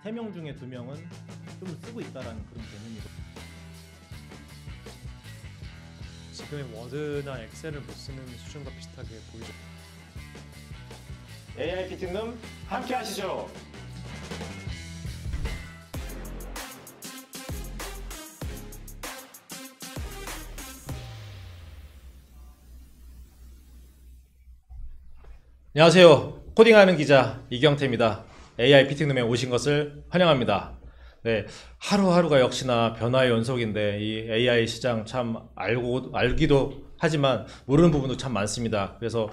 3명 중에 2명은 좀 쓰고 있다라는 그런 개념이고. 지금의 워드나 엑셀을 못 쓰는 수준과 비슷하게 보이죠. AI 피팅룸 함께 하시죠. 안녕하세요. 코딩하는 기자 이경태입니다. AI 피팅룸에 오신 것을 환영합니다. 네, 하루하루가 역시나 변화의 연속인데 이 AI 시장 참 알기도 하지만 모르는 부분도 참 많습니다. 그래서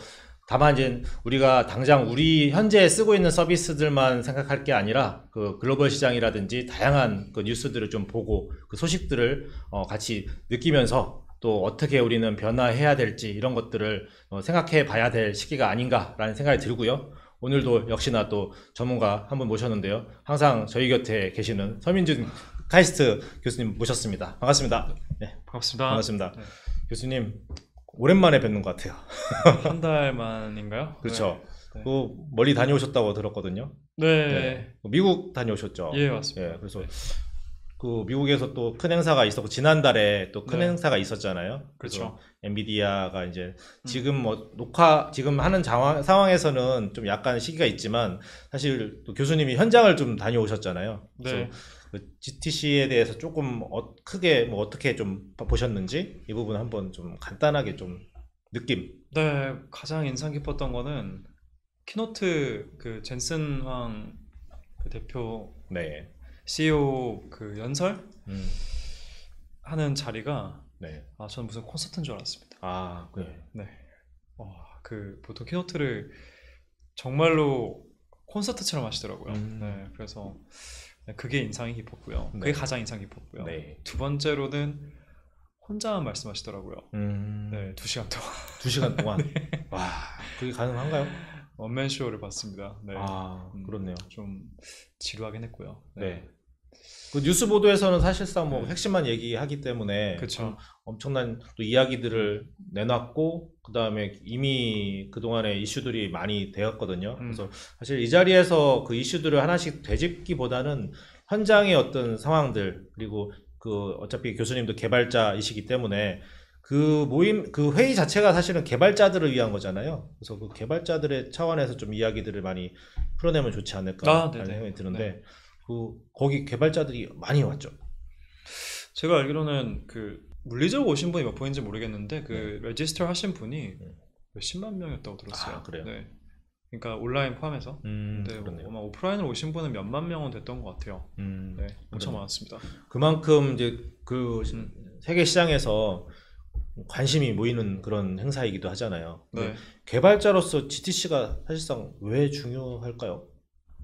다만 이제 우리가 당장 우리 현재 쓰고 있는 서비스들만 생각할 게 아니라 그 글로벌 시장이라든지 다양한 그 뉴스들을 좀 보고 그 소식들을 같이 느끼면서 또 어떻게 우리는 변화해야 될지 이런 것들을 생각해 봐야 될 시기가 아닌가라는 생각이 들고요. 오늘도 역시나 또 전문가 한 분 모셨는데요. 항상 저희 곁에 계시는 서민준 카이스트 교수님 모셨습니다. 반갑습니다. 네, 반갑습니다. 반갑습니다. 네. 교수님 오랜만에 뵙는 것 같아요. 한 달 만인가요? 그렇죠. 네. 그 멀리 다녀오셨다고 들었거든요. 네. 네. 미국 다녀오셨죠? 예, 맞습니다. 예, 그래서 네. 그 미국에서 또 큰 행사가 있었고 지난달에 또 큰 네. 행사가 있었잖아요. 그렇죠. 엔비디아가 이제 지금 뭐 지금 하는 상황에서는 좀 약간 시기가 있지만 사실 또 교수님이 현장을 좀 다녀오셨잖아요. 그래서 네. 그 GTC에 대해서 조금 크게 뭐 어떻게 좀 보셨는지 이 부분 한번 좀 간단하게 좀 느낌. 네, 가장 인상 깊었던 거는 키노트 그 젠슨 황 그 대표 네. CEO 그 연설 음. 하는 자리가 네. 저는 무슨 콘서트인 줄 알았습니다. 아, 그래. 네. 그 보통 키노트를 정말로 콘서트처럼 하시더라고요. 네, 그래서 그게 인상이 깊었고요. 그게 네. 가장 인상 깊었고요. 네. 두 번째로는 혼자만 말씀하시더라고요. 네, 2시간 동안 2시간 동안. 와, 그게 가능한가요? 원맨 쇼를 봤습니다. 네. 아, 그렇네요. 좀 지루하긴 했고요. 네. 그 뉴스 보도에서는 사실상 뭐 네. 핵심만 얘기하기 때문에 그쵸. 엄청난 또 이야기들을 내놨고 그 다음에 이미 그동안의 이슈들이 많이 되었거든요. 그래서 사실 이 자리에서 그 이슈들을 하나씩 되짚기보다는 현장의 어떤 상황들 그리고 그 어차피 교수님도 개발자이시기 때문에 그 그 회의 자체가 사실은 개발자들을 위한 거잖아요. 그래서 그 개발자들의 차원에서 좀 이야기들을 많이 풀어내면 좋지 않을까라는 생각이 드는데 거기 개발자들이 많이 왔죠. 제가 알기로는 그 물리적으로 오신 분이 몇 분인지 모르겠는데 그 레지스터 하신 분이 몇십만 명이었다고 들었어요. 아, 그래요? 네. 그러니까 온라인 포함해서. 근데 그렇네요. 아마 오프라인으로 오신 분은 몇만 명은 됐던 것 같아요. 네, 엄청 그러네요. 많았습니다. 그만큼 이제 그 세계 시장에서 관심이 모이는 그런 행사이기도 하잖아요. 네. 개발자로서 GTC가 사실상 왜 중요할까요?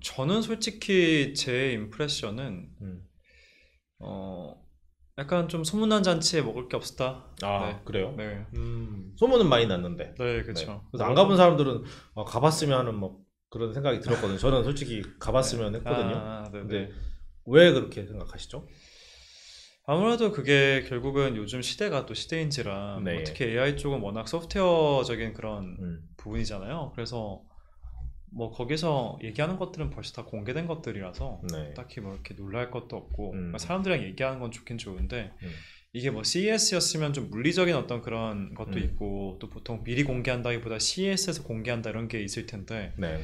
저는 솔직히 제 임프레션은 약간 좀 소문난 잔치에 먹을 게 없었다. 아, 네. 그래요? 네. 소문은 많이 났는데. 네, 그렇죠. 네. 그래서 안 가본 사람들은 가봤으면 하는 뭐 그런 생각이 들었거든요. 저는 솔직히 가봤으면 했거든요. 네, 근데 왜 그렇게 생각하시죠? 아무래도 그게 결국은 요즘 시대가 또 시대인지라 네. 특히 AI 쪽은 워낙 소프트웨어적인 그런 부분이잖아요. 그래서 뭐 거기서 얘기하는 것들은 벌써 다 공개된 것들이라서 네. 딱히 뭐 이렇게 놀랄 것도 없고 그러니까 사람들이랑 얘기하는 건 좋긴 좋은데 이게 뭐 CES였으면 좀 물리적인 어떤 그런 것도 있고 또 보통 미리 공개한다기보다 CES에서 공개한다 이런 게 있을 텐데 네.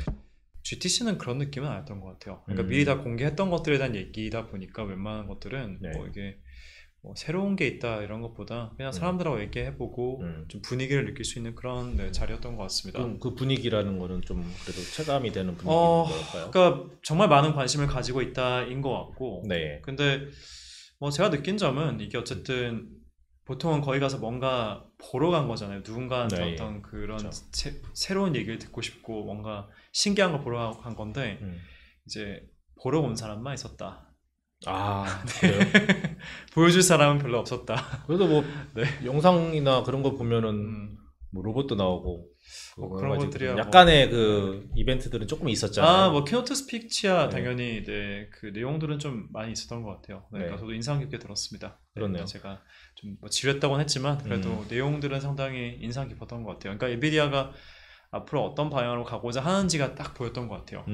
GTC는 그런 느낌은 아니었던 것 같아요. 그러니까 미리 다 공개했던 것들에 대한 얘기다 보니까 웬만한 것들은 네. 뭐 이게 뭐 새로운 게 있다 이런 것보다 그냥 사람들하고 얘기해보고 좀 분위기를 느낄 수 있는 그런 자리였던 것 같습니다. 그럼 그 분위기라는 거는 좀 그래도 체감이 되는 분위기인 걸까요? 그러니까 정말 많은 관심을 가지고 있다인 것 같고 네. 근데 뭐 제가 느낀 점은 이게 어쨌든 보통은 거기 가서 뭔가 보러 간 거잖아요. 누군가한테 네. 어떤 그런 그렇죠. 새로운 얘기를 듣고 싶고 뭔가 신기한 걸 보러 간 건데 이제 보러 온 사람만 있었다. 아, 그래요? 보여줄 사람은 별로 없었다. 그래도 뭐 네. 영상이나 그런 거 보면은 뭐 로봇도 나오고 그런 것들이야 약간의 그 이벤트들은 조금 있었잖아요. 뭐 키노트 스피치야 네. 당연히 그 내용들은 좀 많이 있었던 것 같아요. 네. 그러니까 저도 인상 깊게 들었습니다. 그렇네요. 제가 좀 뭐 지루했다고는 했지만 그래도 내용들은 상당히 인상 깊었던 것 같아요. 그러니까 엔비디아가 앞으로 어떤 방향으로 가고자 하는지가 딱 보였던 것 같아요.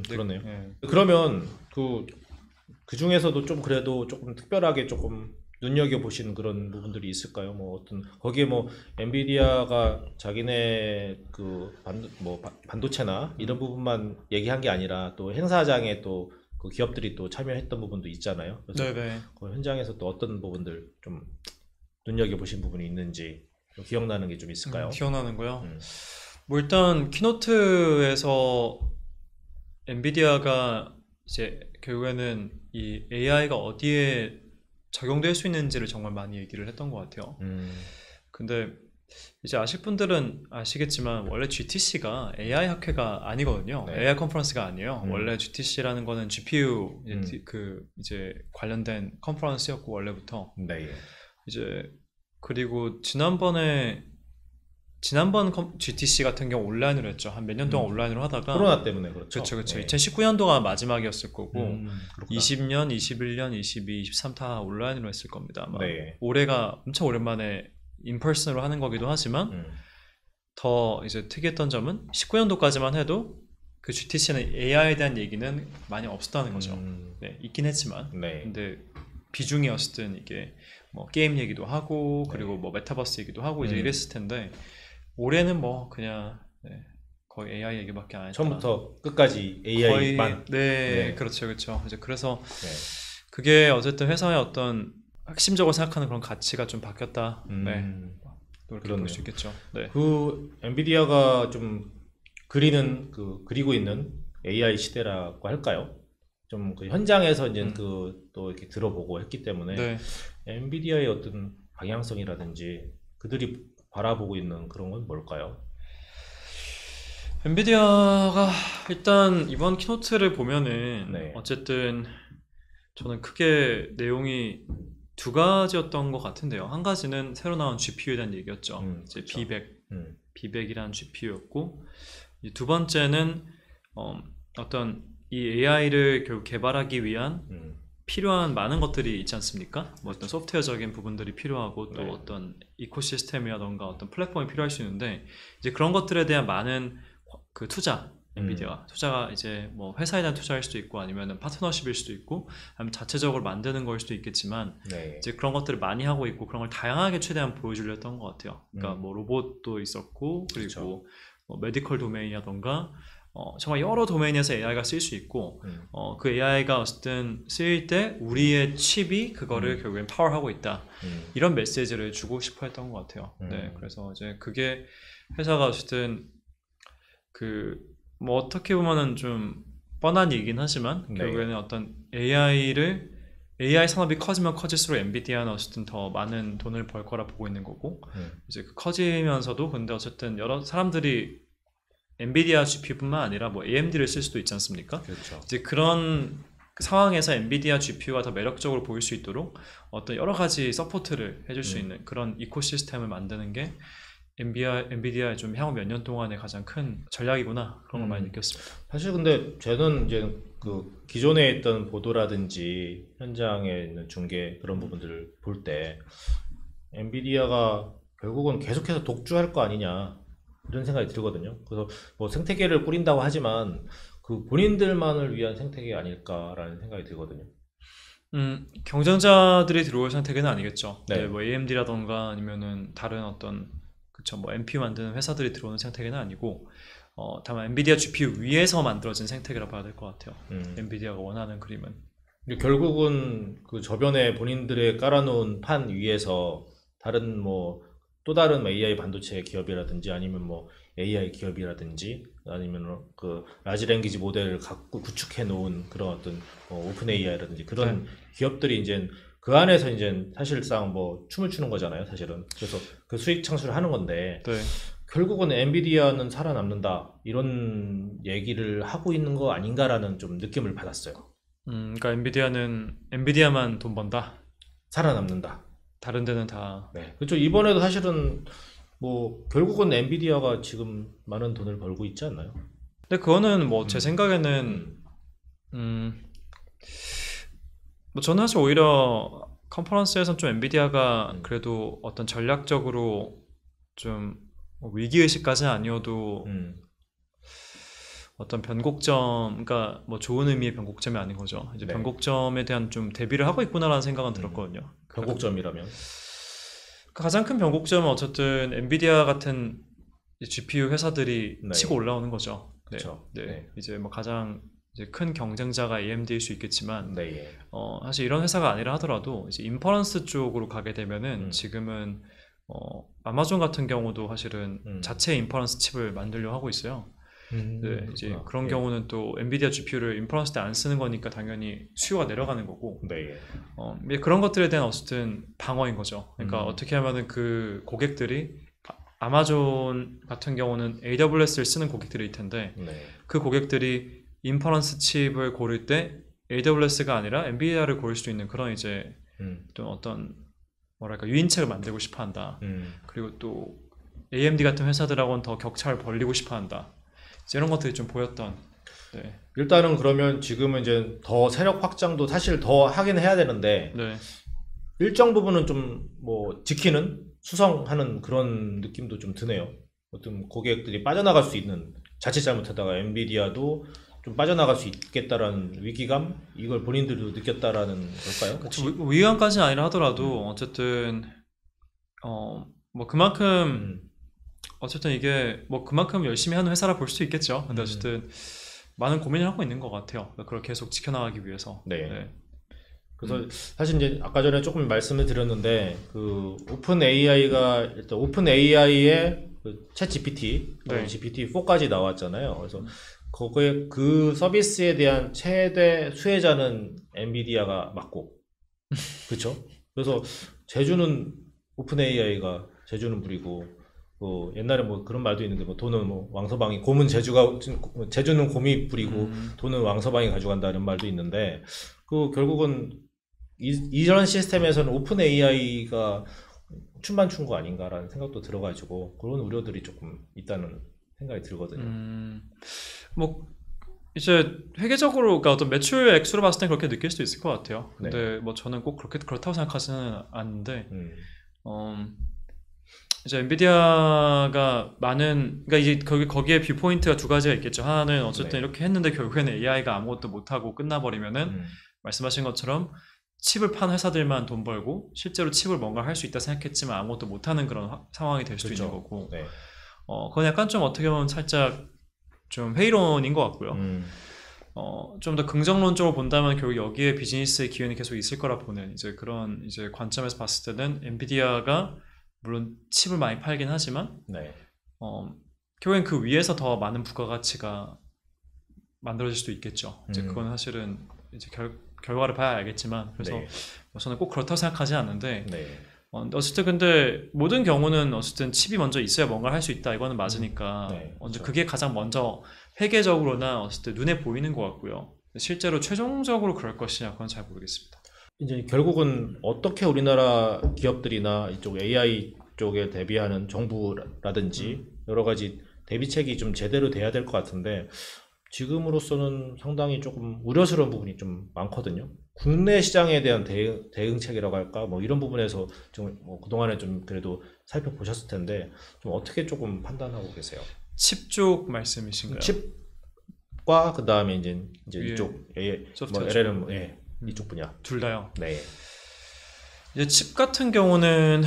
그러네요. 네. 그러면 그 중에서도 좀 그래도 조금 특별하게 조금 눈여겨 보시는 그런 부분들이 있을까요? 뭐 어떤 거기에 뭐 엔비디아가 자기네 반도체나 이런 부분만 얘기한 게 아니라 또 행사장에 또 그 기업들이 또 참여했던 부분도 있잖아요. 그래서 네네. 그 현장에서 또 어떤 부분들 좀 눈여겨 보신 부분이 있는지 좀 기억나는 게 좀 있을까요? 기억나는 거요? 뭐 일단 키노트에서 엔비디아가 이제 결국에는 이 AI가 어디에 적용될 수 있는지를 정말 많이 얘기를 했던 것 같아요. 근데 이제 아실 분들은 아시겠지만 원래 GTC가 AI 학회가 아니거든요. 네. AI 컨퍼런스가 아니에요. 원래 GTC라는 거는 GPU 이제 관련된 컨퍼런스였고 원래부터. 네. 이제 그리고 지난번 GTC 같은 경우 온라인으로 했죠. 한 몇 년 동안 온라인으로 하다가 코로나 때문에 그렇죠. 그렇죠. 네. 2019년도가 마지막이었을 거고 그렇구나. 20년, 21년, 22, 23 다 온라인으로 했을 겁니다. 아마. 네. 올해가 엄청 오랜만에 인퍼슨으로 하는 거기도 하지만 더 이제 특이했던 점은 19년도까지만 해도 그 GTC는 AI에 대한 얘기는 많이 없었다는 거죠. 네, 있긴 했지만 네. 근데 비중이 어쨌든 이게 뭐 게임 얘기도 하고 그리고 뭐 메타버스 얘기도 하고 이제 이랬을 텐데 올해는 뭐 그냥 거의 AI 얘기밖에 안 했다. 처음부터 끝까지 AI만. 네, 그렇죠. 이제 그래서 네. 그게 어쨌든 회사의 어떤 핵심적으로 생각하는 그런 가치가 좀 바뀌었다. 네, 그렇게 볼 수 있겠죠. 네. 그 엔비디아가 좀 그리고 있는 AI 시대라고 할까요? 좀 그 현장에서 이제 또 이렇게 들어보고 했기 때문에 네. 엔비디아의 어떤 방향성이라든지 그들이 바라보고 있는 그런 건 뭘까요? 엔비디아가 일단 이번 키노트를 보면은 네. 어쨌든 저는 크게 내용이 두 가지였던 것 같은데요. 한 가지는 새로 나온 GPU에 대한 얘기였죠. 이제 그렇죠. B100이라는 GPU였고 두 번째는 어떤 이 AI를 결국 개발하기 위한 필요한 많은 것들이 있지 않습니까? 뭐 어떤 소프트웨어적인 부분들이 필요하고 또 네. 어떤 이코시스템이라던가 어떤 플랫폼이 필요할 수 있는데 이제 그런 것들에 대한 많은 그 투자 엔비디아 투자가 이제 뭐 회사에 대한 투자일 수도 있고 아니면은 파트너십일 수도 있고 아니면 자체적으로 만드는 걸 수도 있겠지만 네. 이제 그런 것들을 많이 하고 있고 그런 걸 다양하게 최대한 보여주려 했던 것 같아요. 그러니까 뭐 로봇도 있었고 그리고 그렇죠. 뭐 메디컬 도메인이라던가 정말 여러 도메인에서 AI가 쓸 수 있고 그 AI가 어쨌든 쓰일 때 우리의 칩이 그거를 결국엔 파워하고 있다 이런 메시지를 주고 싶어 했던 것 같아요. 네, 그래서 이제 그게 회사가 어쨌든 그 뭐 어떻게 보면은 좀 뻔한 얘기긴 하지만 네. 결국에는 어떤 AI 산업이 커지면 커질수록 엔비디아는 어쨌든 더 많은 돈을 벌 거라 보고 있는 거고 이제 그 커지면서도 근데 어쨌든 여러 사람들이 엔비디아 GPU뿐만 아니라 뭐 AMD를 쓸 수도 있지 않습니까? 그렇죠. 이제 그런 엔비디아 GPU가 더 매력적으로 보일 수 있도록 어떤 여러 가지 서포트를 해줄 수 있는 그런 이코시스템을 만드는 게 엔비디아의 좀 향후 몇 년 동안의 가장 큰 전략이구나 그런 걸 많이 느꼈습니다. 사실 근데 저는 이제 그 기존에 있던 보도라든지 현장에 있는 중계 그런 부분들을 볼 때 엔비디아가 결국은 계속해서 독주할 거 아니냐 이런 생각이 들거든요. 그래서 뭐 생태계를 꾸린다고 하지만 그 본인들만을 위한 생태계 아닐까라는 생각이 들거든요. 경쟁자들이 들어올 생태계는 아니겠죠. 네. 네, 뭐 AMD라던가 아니면은 다른 어떤 그쵸 뭐 NPU 만드는 회사들이 들어오는 생태계는 아니고 다만 엔비디아 GPU 위에서 만들어진 생태계라 봐야 될 것 같아요. 엔비디아가 원하는 그림은. 근데 결국은 그 저변에 본인들의 깔아놓은 판 위에서 다른 뭐 또 다른 AI 반도체 기업이라든지 아니면 뭐 AI 기업이라든지 아니면 그 라지 랭귀지 모델을 갖고 구축해 놓은 그런 어떤 오픈 AI라든지 그런 기업들이 이제 그 안에서 이제 사실상 뭐 춤을 추는 거잖아요, 사실은. 그래서 그 수익 창출을 하는 건데 네. 결국은 엔비디아는 살아남는다 이런 얘기를 하고 있는 거 아닌가라는 좀 느낌을 받았어요. 그러니까 엔비디아만 돈 번다. 살아남는다. 다른 데는 다. 네, 그렇죠. 이번에도 사실은 뭐 결국은 엔비디아가 지금 많은 돈을 벌고 있지 않나요? 근데 그거는 뭐 제 생각에는 뭐 저는 사실 오히려 컨퍼런스에서는 좀 엔비디아가 그래도 어떤 전략적으로 좀 뭐 위기의식까지는 아니어도 어떤 변곡점, 그러니까 뭐 좋은 의미의 변곡점이 아닌 거죠. 이제 네. 변곡점에 대한 좀 대비를 하고 있구나라는 생각은 들었거든요. 변곡점이라면 가장 큰 변곡점은 어쨌든 엔비디아 같은 GPU 회사들이 네. 치고 올라오는 거죠. 네. 그렇죠. 네. 네. 이제 뭐 가장 이제 큰 경쟁자가 AMD일 수 있겠지만 네. 사실 이런 회사가 아니라 하더라도 이제 인퍼런스 쪽으로 가게 되면은 지금은 아마존 같은 경우도 사실은 자체 인퍼런스 칩을 만들려 하고 있어요. 네, 이제 그렇구나. 그런 네. 경우는 또 엔비디아 GPU를 인퍼런스 때 안 쓰는 거니까 당연히 수요가 내려가는 거고 네. 그런 것들에 대한 어쨌든 방어인 거죠. 그러니까 어떻게 하면은 그 고객들이 아마존 같은 경우는 AWS를 쓰는 고객들일 텐데 네. 그 고객들이 인퍼런스 칩을 고를 때 AWS가 아니라 엔비디아를 고를 수 있는 그런 이제 또 어떤 뭐랄까 유인책을 만들고 싶어 한다. 그리고 또 AMD 같은 회사들하고는 더 격차를 벌리고 싶어 한다. 이런 것들이 좀 보였던. 네. 일단은 그러면 지금은 이제 더 세력 확장도 사실 더 하긴 해야 되는데 네. 일정 부분은 좀 뭐 지키는 수성하는 그런 느낌도 좀 드네요. 어떤 고객들이 빠져나갈 수 있는 자칫 잘못하다가 엔비디아도 좀 빠져나갈 수 있겠다라는 위기감 이걸 본인들도 느꼈다라는 걸까요? 혹시? 위기감까지는 아니라 하더라도 어쨌든 뭐 그만큼 어쨌든 이게 뭐 그만큼 열심히 하는 회사라 볼 수도 있겠죠. 근데 어쨌든 많은 고민을 하고 있는 것 같아요. 그걸 계속 지켜나가기 위해서. 네. 네. 그래서 사실 이제 아까 전에 조금 말씀을 드렸는데 그 오픈 AI가 일단 오픈 AI의 그챗 GPT, 네. GPT-4까지 나왔잖아요. 그래서 거기에 그 서비스에 대한 최대 수혜자는 엔비디아가 맞고, 그렇죠? 그래서 제주는 오픈 AI가 제주는 부리고. 뭐 옛날에 뭐 그런 말도 있는데 뭐 돈은 뭐 왕서방이 곰은 제주는 곰이 부리고 돈은 왕서방이 가져간다는 말도 있는데 그 결국은 이런 시스템에서는 오픈 AI가 춤만 춘 거 아닌가라는 생각도 들어가지고 그런 우려들이 조금 있다는 생각이 들거든요. 뭐 이제 회계적으로 그러니까 어떤 매출 액수로 봤을 땐 그렇게 느낄 수도 있을 것 같아요. 근데 뭐 저는 꼭 그렇다고 생각하지는 않는데 이제 엔비디아가 많은 그러니까 이제 거기에 뷰포인트가 두 가지가 있겠죠. 하나는 어쨌든 이렇게 했는데 결국에는 AI가 아무것도 못하고 끝나버리면은 말씀하신 것처럼 칩을 판 회사들만 돈 벌고 실제로 칩을 뭔가 할 수 있다 생각했지만 아무것도 못하는 그런 상황이 될 수도 있는 거고 네. 그건 약간 좀 어떻게 보면 살짝 좀 회의론인 것 같고요. 좀 더 긍정론적으로 본다면 결국 여기에 비즈니스의 기회는 계속 있을 거라 보는 이제 그런 이제 관점에서 봤을 때는 엔비디아가 물론 칩을 많이 팔긴 하지만 네. 결국엔 그 위에서 더 많은 부가가치가 만들어질 수도 있겠죠. 이제 그건 사실은 이제 결과를 봐야 알겠지만 그래서 네. 저는 꼭 그렇다고 생각하지 않는데 네. 어쨌든 근데 모든 경우는 어쨌든 칩이 먼저 있어야 뭔가를 할 수 있다 이거는 맞으니까 네, 먼저 그렇죠. 그게 가장 먼저 회계적으로나 어쨌든 눈에 보이는 것 같고요. 실제로 최종적으로 그럴 것이냐 그건 잘 모르겠습니다. 이제 결국은 어떻게 우리나라 기업들이나 이쪽 AI 쪽에 대비하는 정부라든지 여러 가지 대비책이 좀 제대로 돼야 될 것 같은데 지금으로서는 상당히 조금 우려스러운 부분이 좀 많거든요. 국내 시장에 대한 대응책이라고 할까 뭐 이런 부분에서 좀 뭐 그동안에 좀 그래도 살펴보셨을 텐데 좀 어떻게 조금 판단하고 계세요? 칩 쪽 말씀이신가요? 칩과 그 다음에 이제 위에 이쪽 AI, 소프트웨어 뭐 LLM 이쪽 분야. 둘 다요. 네. 이제 칩 같은 경우는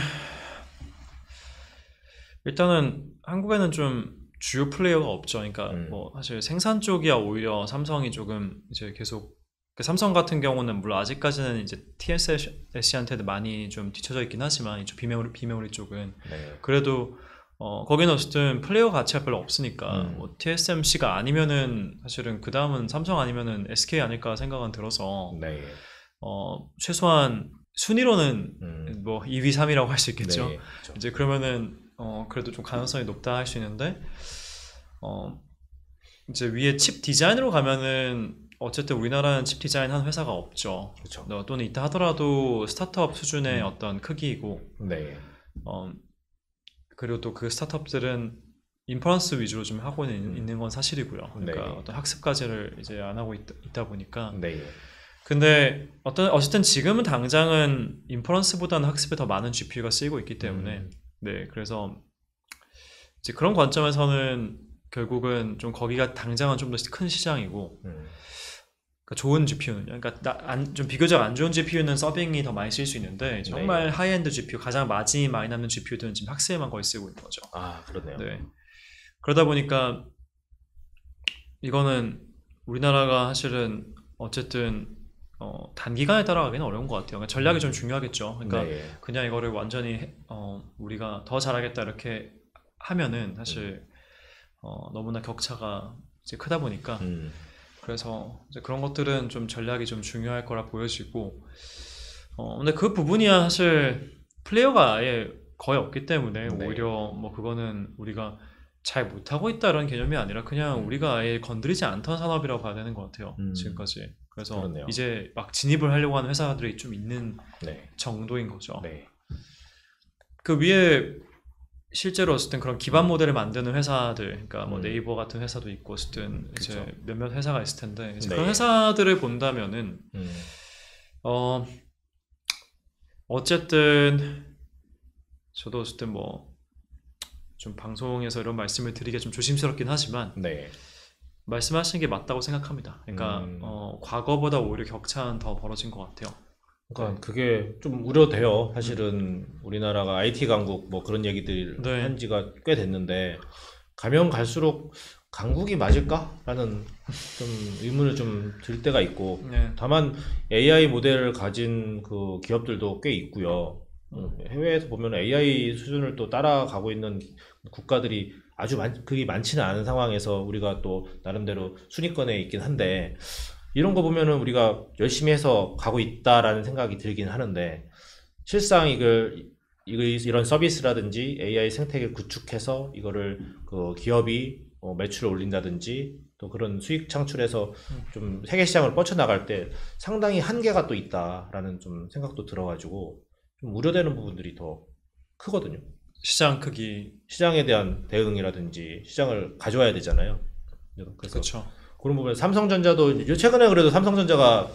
일단은 한국에는 좀 주요 플레이어가 없죠. 그러니까 뭐 사실 생산 쪽이야 오히려 삼성이 조금 이제 계속 삼성 같은 경우는 물론 아직까지는 이제 TSMC한테도 많이 좀 뒤쳐져 있긴 하지만 이쪽 비메모리 쪽은 네. 그래도 거기는 어쨌든 플레이어 가치가 별로 없으니까 뭐 TSMC가 아니면은 사실은 그 다음은 삼성 아니면은 SK 아닐까 생각은 들어서 네. 최소한 순위로는 뭐 2위, 3위라고 할 수 있겠죠. 네, 그렇죠. 이제 그러면은 그래도 좀 가능성이 높다 할 수 있는데 이제 위에 칩 디자인으로 가면은 어쨌든 우리나라는 칩 디자인 한 회사가 없죠. 그렇죠. 또는 있다 하더라도 스타트업 수준의 어떤 크기이고 네. 그리고 또 그 스타트업들은 인퍼런스 위주로 좀 하고 있는 건 사실이고요. 그러니까 네. 어떤 학습까지를 이제 안 하고 있다 보니까. 네. 근데 어쨌든 지금은 당장은 인퍼런스보다는 학습에 더 많은 GPU가 쓰이고 있기 때문에 네 그래서 이제 그런 관점에서는 결국은 좀 거기가 당장은 좀 더 큰 시장이고 그러니까 좋은 GPU는 그러니까 좀 비교적 안 좋은 GPU는 서빙이 더 많이 쓸 수 있는데 정말 네. 하이엔드 GPU 가장 마진이 많이 남는 GPU들은 지금 학생에만 거의 쓰고 있는 거죠. 아, 그러네요. 네. 그러다 보니까 이거는 우리나라가 사실은 어쨌든 단기간에 따라가기는 어려운 것 같아요. 그러니까 전략이 좀 중요하겠죠. 그러니까 네. 그냥 이거를 완전히 우리가 더 잘하겠다 이렇게 하면은 사실 너무나 격차가 이제 크다 보니까 그래서 이제 그런 것들은 좀 전략이 좀 중요할 거라 보여지고 근데 그 부분이야 사실 플레이어가 아예 거의 없기 때문에 네. 오히려 뭐 그거는 우리가 잘 못하고 있다는 개념이 아니라 그냥 우리가 아예 건드리지 않던 산업이라고 봐야 되는 것 같아요. 지금까지. 그래서 그렇네요. 이제 막 진입을 하려고 하는 회사들이 좀 있는 네. 정도인 거죠. 네. 그 위에 실제로 어쨌든 그런 기반 모델을 만드는 회사들, 그러니까 뭐 네이버 같은 회사도 있고 어쨌든 이제 그쵸. 몇몇 회사가 있을 텐데 이제 네. 그런 회사들을 본다면은 어쨌든 저도 어쨌든 뭐 좀 방송에서 이런 말씀을 드리기가 좀 조심스럽긴 하지만 네. 말씀하신 게 맞다고 생각합니다. 그러니까 과거보다 오히려 격차는 더 벌어진 것 같아요. 그러니까 그게 좀 우려돼요. 사실은 우리나라가 IT 강국 뭐 그런 얘기들 네. 한 지가 꽤 됐는데 가면 갈수록 강국이 맞을까라는 좀 의문을 좀 들 때가 있고 네. 다만 AI 모델을 가진 그 기업들도 꽤 있고요. 해외에서 보면 AI 수준을 또 따라가고 있는 국가들이 아주 그게 많지는 않은 상황에서 우리가 또 나름대로 순위권에 있긴 한데 이런 거 보면은 우리가 열심히 해서 가고 있다라는 생각이 들긴 하는데 실상 이런 서비스라든지 AI 생태계를 구축해서 이거를 그 기업이 매출을 올린다든지 또 그런 수익 창출해서 좀 세계 시장을 뻗쳐나갈 때 상당히 한계가 또 있다라는 좀 생각도 들어가지고 좀 우려되는 부분들이 더 크거든요. 시장 크기. 시장에 대한 대응이라든지 시장을 가져와야 되잖아요. 그래서 그렇죠. 그런 부분에 삼성전자도 최근에 그래도 삼성전자가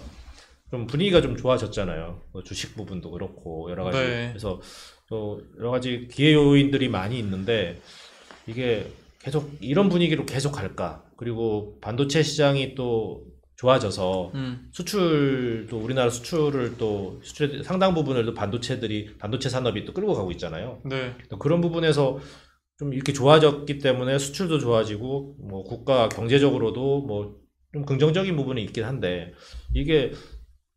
좀 분위기가 좀 좋아졌잖아요. 뭐 주식 부분도 그렇고 여러 가지. 네. 그래서 또 여러 가지 기회 요인들이 많이 있는데 이게 계속 이런 분위기로 계속 갈까? 그리고 반도체 시장이 또 좋아져서 수출도 우리나라 수출을 또 수출 상당 부분을 또 반도체 산업이 또 끌고 가고 있잖아요. 네. 그런 부분에서 좀 이렇게 좋아졌기 때문에 수출도 좋아지고 뭐 국가 경제적으로도 뭐 좀 긍정적인 부분이 있긴 한데 이게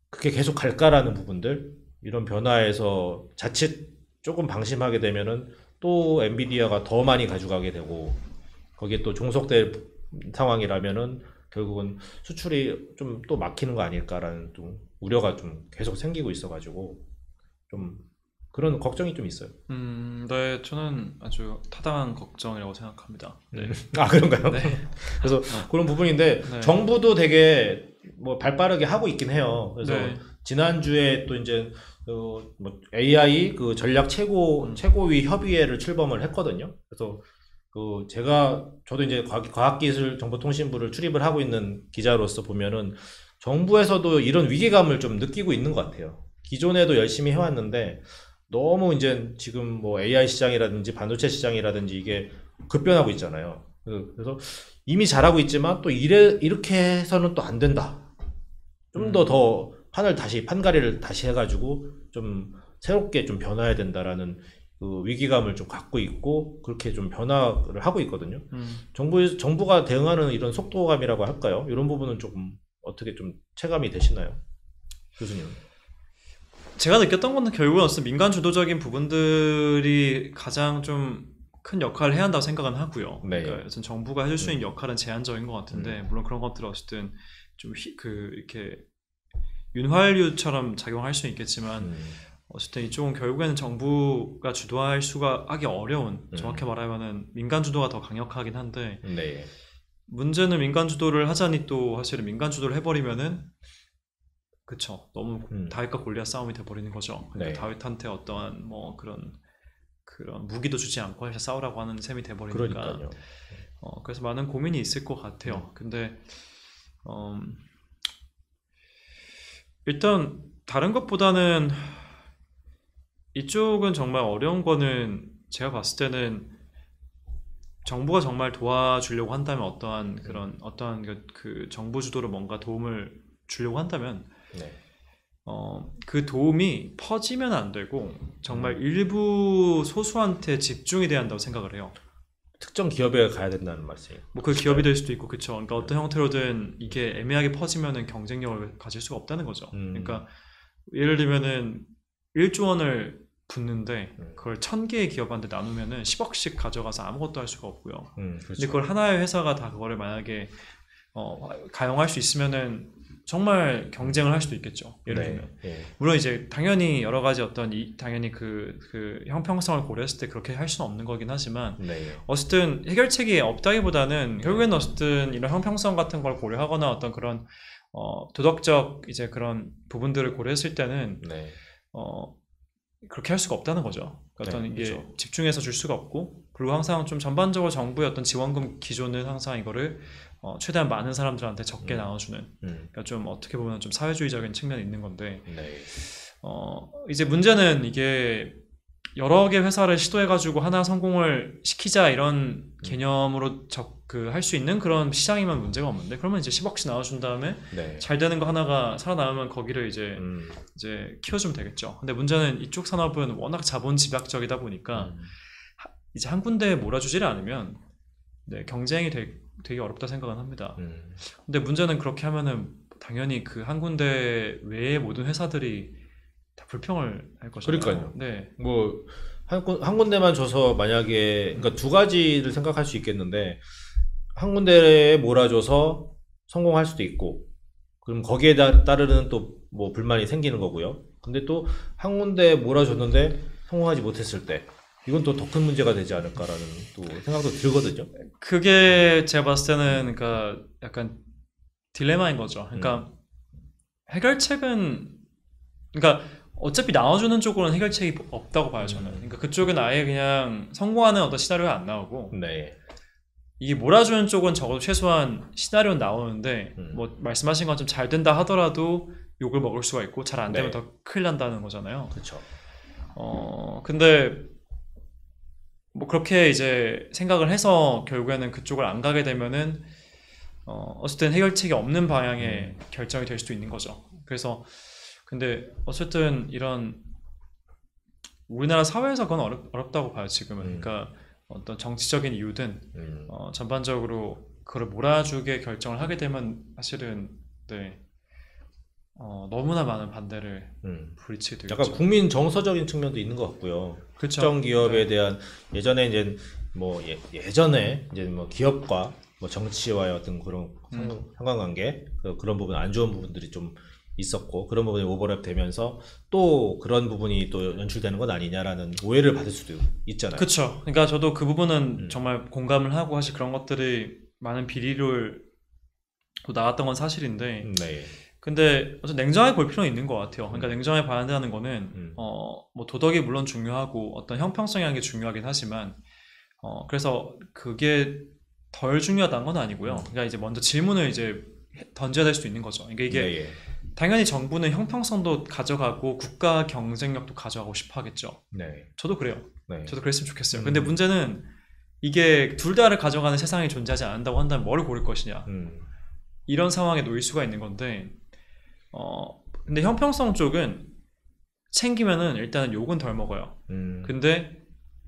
그게 계속 갈까라는 부분들 이런 변화에서 자칫 조금 방심하게 되면은 또 엔비디아가 더 많이 가져가게 되고 거기에 또 종속될 상황이라면은 결국은 수출이 좀 또 막히는 거 아닐까라는 좀 우려가 좀 계속 생기고 있어가지고 좀 그런 걱정이 좀 있어요. 네, 저는 아주 타당한 걱정이라고 생각합니다. 네. 아, 그런가요? 네. 그래서 그런 부분인데 네. 정부도 되게 뭐 발빠르게 하고 있긴 해요. 그래서 네. 지난주에 또 이제 뭐 AI 그 전략 최고위 협의회를 출범을 했거든요. 그래서 저도 이제 과학기술정보통신부를 출입을 하고 있는 기자로서 보면은 정부에서도 이런 위기감을 좀 느끼고 있는 것 같아요. 기존에도 열심히 해왔는데 너무 이제 지금 뭐 AI 시장이라든지 반도체 시장이라든지 이게 급변하고 있잖아요. 그래서 이미 잘하고 있지만 또 이렇게 해서는 또 안 된다. 좀 더 판가리를 다시 해가지고 좀 새롭게 좀 변화해야 된다라는 그 위기감을 좀 갖고 있고 그렇게 좀 변화를 하고 있거든요. 정부가 대응하는 이런 속도감이라고 할까요? 이런 부분은 조금 어떻게 좀 체감이 되시나요, 교수님? 제가 느꼈던 건 결국은 어떤 민간 주도적인 부분들이 가장 좀 큰 역할을 해야 한다고 생각은 하고요. 네. 그러니까 어떤 정부가 해줄 수 있는 역할은 제한적인 것 같은데 물론 그런 것들은 어쨌든 좀 이렇게 윤활유처럼 작용할 수는 있겠지만 어쨌든 이쪽은 결국에는 정부가 주도할 수가 하기 어려운 정확히 말하면은 민간 주도가 더 강력하긴 한데 네. 문제는 민간 주도를 하자니 또 사실은 민간 주도를 해버리면은 그쵸 너무 다윗과 골리앗 싸움이 돼버리는 거죠. 그러니까 네. 다윗한테 어떠한 뭐 그런 무기도 주지 않고 사실 싸우라고 하는 셈이 돼버리니까 그러니까요. 그래서 많은 고민이 있을 것 같아요. 근데 일단 다른 것보다는 이쪽은 정말 어려운 거는 제가 봤을 때는 정부가 정말 도와주려고 한다면 어떠한 그 정부 주도로 뭔가 도움을 주려고 한다면 네. 그 도움이 퍼지면 안 되고 정말 일부 소수한테 집중이 돼야 한다고 생각을 해요. 특정 기업에 가야 된다는 말씀이에요. 뭐 그 기업이 될 수도 있고 그렇죠. 그러니까 어떤 형태로든 이게 애매하게 퍼지면은 경쟁력을 가질 수가 없다는 거죠. 그러니까 예를 들면은 1조 원을 붓는데 그걸 1000개의 기업한테 나누면은 10억씩 가져가서 아무것도 할 수가 없고요. 그렇죠. 근데 그걸 하나의 회사가 다 그거를 만약에 가용할 수 있으면은 정말 경쟁을 할 수도 있겠죠. 예를 들면 물론 이제 당연히 여러 가지 당연히 그 형평성을 고려했을 때 그렇게 할 수는 없는 거긴 하지만 어쨌든 해결책이 없다기보다는 결국에는 어쨌든 이런 형평성 같은 걸 고려하거나 어떤 그런 도덕적 이제 그런 부분들을 고려했을 때는 그렇게 할 수가 없다는 거죠. 그러니까 어떤 이게 그렇죠. 집중해서 줄 수가 없고 그리고 항상 좀 전반적으로 정부의 어떤 지원금 기조는 항상 이거를 최대한 많은 사람들한테 적게 나눠주는 그러니까 좀 어떻게 보면 좀 사회주의적인 측면이 있는 건데 이제 문제는 이게 여러 개 회사를 시도해가지고 하나 성공을 시키자 이런 개념으로 할 수 있는 그런 시장이면 문제가 없는데 그러면 이제 10억씩 나눠준 다음에 잘 되는 거 하나가 살아남으면 거기를 이제 키워주면 되겠죠. 근데 문제는 이쪽 산업은 워낙 자본 집약적이다 보니까 이제 한 군데에 몰아주지를 않으면 경쟁이 되게 어렵다 생각은 합니다. 근데 문제는 그렇게 하면은 당연히 그 한 군데 외의 모든 회사들이 다 불평을 할 거잖아요. 그러니까요. 네. 뭐 한 군데만 줘서 만약에 그러니까 두 가지를 생각할 수 있겠는데 한 군데에 몰아줘서 성공할 수도 있고 그럼 거기에 따르는 또 뭐 불만이 생기는 거고요. 근데 또 한 군데에 몰아줬는데 성공하지 못했을 때 이건 또 더 큰 문제가 되지 않을까라는 또 생각도 들거든요. 그게 제가 봤을 때는 그러니까 약간 딜레마인 거죠. 그러니까 해결책은 그러니까 어차피 나눠주는 쪽으로는 해결책이 없다고 봐요 저는. 그러니까 그쪽은 아예 그냥 성공하는 어떤 시나리오가 안 나오고 이게 몰아주는 쪽은 적어도 최소한 시나리오는 나오는데 뭐 말씀하신 것처럼 잘 된다 하더라도 욕을 먹을 수가 있고 잘 안 되면 더 큰일 난다는 거잖아요. 그렇죠. 근데 뭐 그렇게 이제 생각을 해서 결국에는 그쪽을 안 가게 되면은 어쨌든 해결책이 없는 방향의 결정이 될 수도 있는 거죠. 그래서 근데 어쨌든 이런 우리나라 사회에서 그건 어렵다고 봐요 지금은. 그러니까 어떤 정치적인 이유든 전반적으로 그걸 몰아주게 결정을 하게 되면 사실은 너무나 많은 반대를 부딪히게 되겠죠. 약간 국민 정서적인 측면도 있는 것 같고요. 그쵸? 특정 기업에 대한 예전에 이제 뭐 예전에 이제 뭐 기업과 뭐 정치와의 어떤 그런 상관관계 그런 부분 안 좋은 부분들이 좀 있었고 그런 부분이 오버랩 되면서 또 그런 부분이 또 연출되는 건 아니냐라는 오해를 받을 수도 있잖아요. 그렇죠. 그러니까 저도 그 부분은 정말 공감을 하고 사실 그런 것들이 많은 비리를 또 나왔던 건 사실인데 근데 어쨌든 냉정하게 볼 필요는 있는 것 같아요. 그러니까 냉정하게 봐야 한다는 거는 뭐 도덕이 물론 중요하고 어떤 형평성이라는 게 중요하긴 하지만 그래서 그게 덜 중요하다는 건 아니고요. 그러니까 이제 먼저 질문을 이제 던져야 될 수도 있는 거죠. 그러니까 이게 당연히 정부는 형평성도 가져가고 국가 경쟁력도 가져가고 싶어 하겠죠. 저도 그래요. 저도 그랬으면 좋겠어요. 근데 문제는 이게 둘 다를 가져가는 세상이 존재하지 않는다고 한다면 뭐를 고를 것이냐. 이런 상황에 놓일 수가 있는 건데 근데 형평성 쪽은 챙기면은 일단은 욕은 덜 먹어요. 근데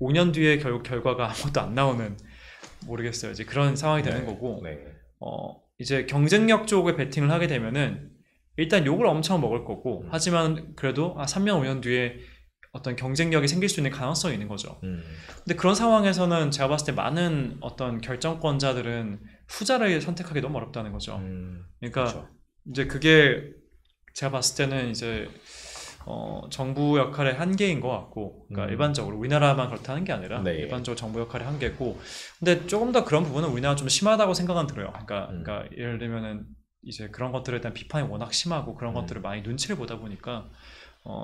5년 뒤에 결국 결과가 아무것도 안 나오는 모르겠어요. 이제 그런 상황이 되는 거고 이제 경쟁력 쪽에 베팅을 하게 되면은 일단 욕을 엄청 먹을 거고 하지만 그래도 3년 5년 뒤에 어떤 경쟁력이 생길 수 있는 가능성이 있는 거죠. 근데 그런 상황에서는 제가 봤을 때 많은 어떤 결정권자들은 후자를 선택하기 너무 어렵다는 거죠. 그러니까 그렇죠. 이제 그게 제가 봤을 때는 이제 정부 역할의 한계인 것 같고 그러니까 일반적으로 우리나라만 그렇다는 게 아니라 일반적으로 정부 역할의 한계고 근데 조금 더 그런 부분은 우리나라 좀 심하다고 생각은 들어요. 그러니까 예를 들면은 이제 그런 것들에 대한 비판이 워낙 심하고 그런 것들을 많이 눈치를 보다 보니까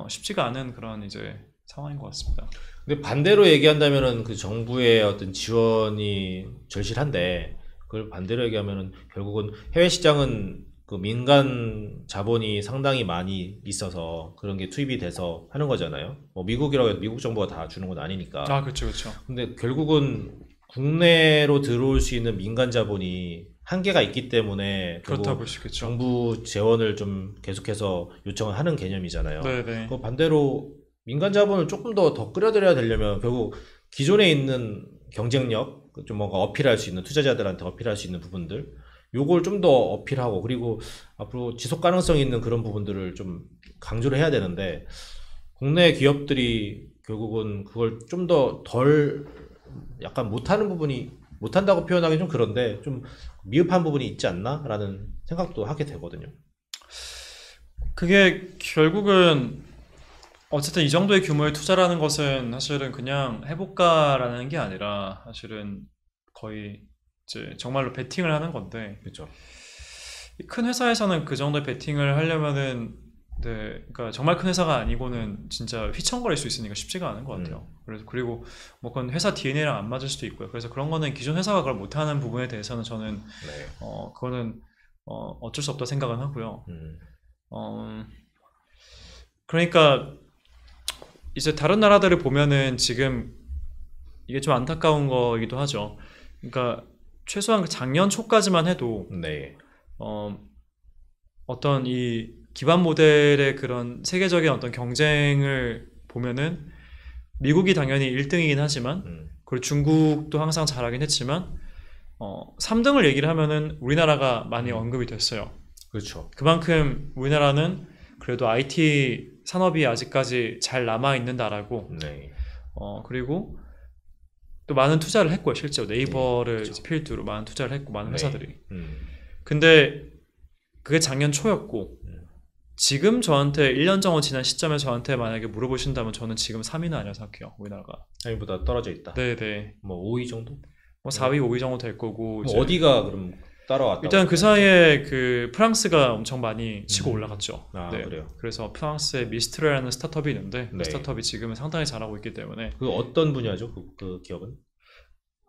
쉽지가 않은 그런 이제 상황인 것 같습니다. 근데 반대로 얘기한다면은 그 정부의 어떤 지원이 절실한데 그걸 반대로 얘기하면은 결국은 해외 시장은 그 민간 자본이 상당히 많이 있어서 그런 게 투입이 돼서 하는 거잖아요. 뭐 미국이라고 해도 미국 정부가 다 주는 건 아니니까. 그렇죠. 근데 결국은 국내로 들어올 수 있는 민간 자본이 한계가 있기 때문에 그렇다고 볼 수 있겠죠. 정부 재원을 좀 계속해서 요청을 하는 개념이잖아요. 네네. 그 반대로 민간 자본을 조금 더 끌어들여야 되려면 결국 기존에 있는 경쟁력, 좀 뭔가 어필할 수 있는 투자자들한테 어필할 수 있는 부분들, 요걸 좀 더 어필하고 그리고 앞으로 지속 가능성 있는 그런 부분들을 좀 강조를 해야 되는데 국내 기업들이 결국은 그걸 좀 더 덜 약간 못하는 부분이 못한다고 표현하기 좀 그런데 좀 미흡한 부분이 있지 않나라는 생각도 하게 되거든요. 그게 결국은 어쨌든 이 정도의 규모의 투자라는 것은 사실은 그냥 해볼까라는 게 아니라 사실은 거의 이제 정말로 베팅을 하는 건데 그렇죠. 큰 회사에서는 그 정도의 베팅을 하려면은 네, 그러니까 정말 큰 회사가 아니고는 진짜 휘청거릴 수 있으니까 쉽지가 않은 것 같아요. 그리고 뭐 그건 회사 DNA랑 안 맞을 수도 있고요. 그래서 그런 거는 기존 회사가 그걸 못하는 부분에 대해서는 저는 네. 그거는 어쩔 수 없다 생각은 하고요. 그러니까 이제 다른 나라들을 보면은 지금 이게 좀 안타까운 거이기도 하죠. 그러니까 최소한 작년 초까지만 해도 네. 어떤 이 기반 모델의 그런 세계적인 어떤 경쟁을 보면은 미국이 당연히 1등이긴 하지만 그리고 중국도 항상 잘하긴 했지만 3등을 얘기를 하면은 우리나라가 많이 언급이 됐어요. 그렇죠. 그만큼 우리나라는 그래도 IT 산업이 아직까지 잘 남아 있는 나라고 네. 그리고 또 많은 투자를 했고요. 실제로 네이버를 그렇죠. 필두로 많은 투자를 했고 많은 회사들이. 근데 그게 작년 초였고 지금 저한테 1년 정도 지난 시점에 저한테 만약에 물어보신다면 저는 지금 3위는 아니라 생각해요. 우리나라가. 3위보다 떨어져 있다. 네네. 뭐 5위 정도? 뭐 4위, 5위 정도 될 거고. 뭐 어디가 그럼 따라왔다? 일단 그 사이에 그 프랑스가 엄청 많이 치고 올라갔죠. 아, 네. 그래요? 그래서 프랑스의 미스트레라는 스타트업이 있는데 그 네. 스타트업이 지금은 상당히 잘하고 있기 때문에 그 어떤 분야죠? 그 기업은?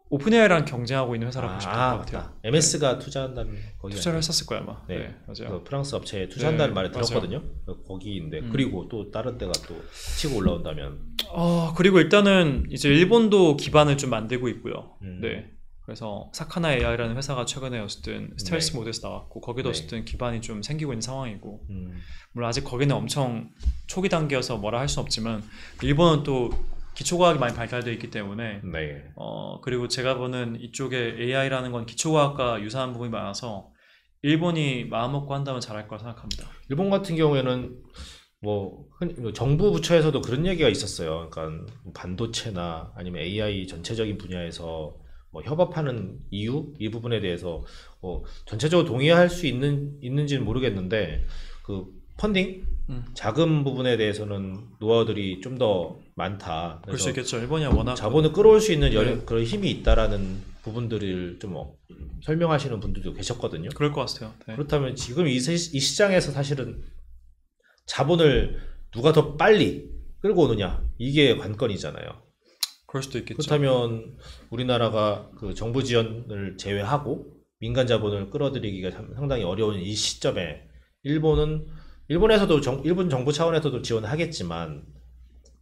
오픈AI랑 경쟁하고 있는 회사라고 보시면 될 것 같아요. 맞다. MS가 투자한다는 거기 투자를 했었을 거야 아마. 네, 네, 맞아요. 그 프랑스 업체에 투자한다는 네, 말을 맞아요. 들었거든요. 거기인데 그리고 또 다른 데가 또 치고 올라온다면 그리고 일단은 이제 일본도 기반을 좀 만들고 있고요. 음. 네. 그래서 사카나 AI라는 회사가 최근에 어쨌든 스텔스 네. 모드에서 나왔고 거기도 네. 어쨌든 기반이 좀 생기고 있는 상황이고 물론 아직 거기는 엄청 초기 단계여서 뭐라 할 수는 없지만 일본은 또 기초과학이 많이 발달되어 있기 때문에 네. 그리고 제가 보는 이쪽에 AI라는 건 기초과학과 유사한 부분이 많아서 일본이 마음먹고 한다면 잘할 거라 생각합니다. 일본 같은 경우에는 뭐 정부 부처에서도 그런 얘기가 있었어요. 그러니까 반도체나 아니면 AI 전체적인 분야에서 뭐 협업하는 이유 이 부분에 대해서 뭐 전체적으로 동의할 수 있는지는 모르겠는데 그 펀딩 자금 부분에 대해서는 노하우들이 좀 더 많다. 그럴 수 있겠죠. 일본이 워낙 자본을 끌어올 수 있는 네. 그런 힘이 있다라는 부분들을 좀 설명하시는 분들도 계셨거든요. 그럴 것 같아요. 네. 그렇다면 지금 이 시장에서 사실은 자본을 누가 더 빨리 끌고 오느냐 이게 관건이잖아요. 그럴 수도 있겠죠. 그렇다면 우리나라가 그 정부 지원을 제외하고 민간 자본을 끌어들이기가 상당히 어려운 이 시점에 일본에서도 일본 정부 차원에서도 지원을 하겠지만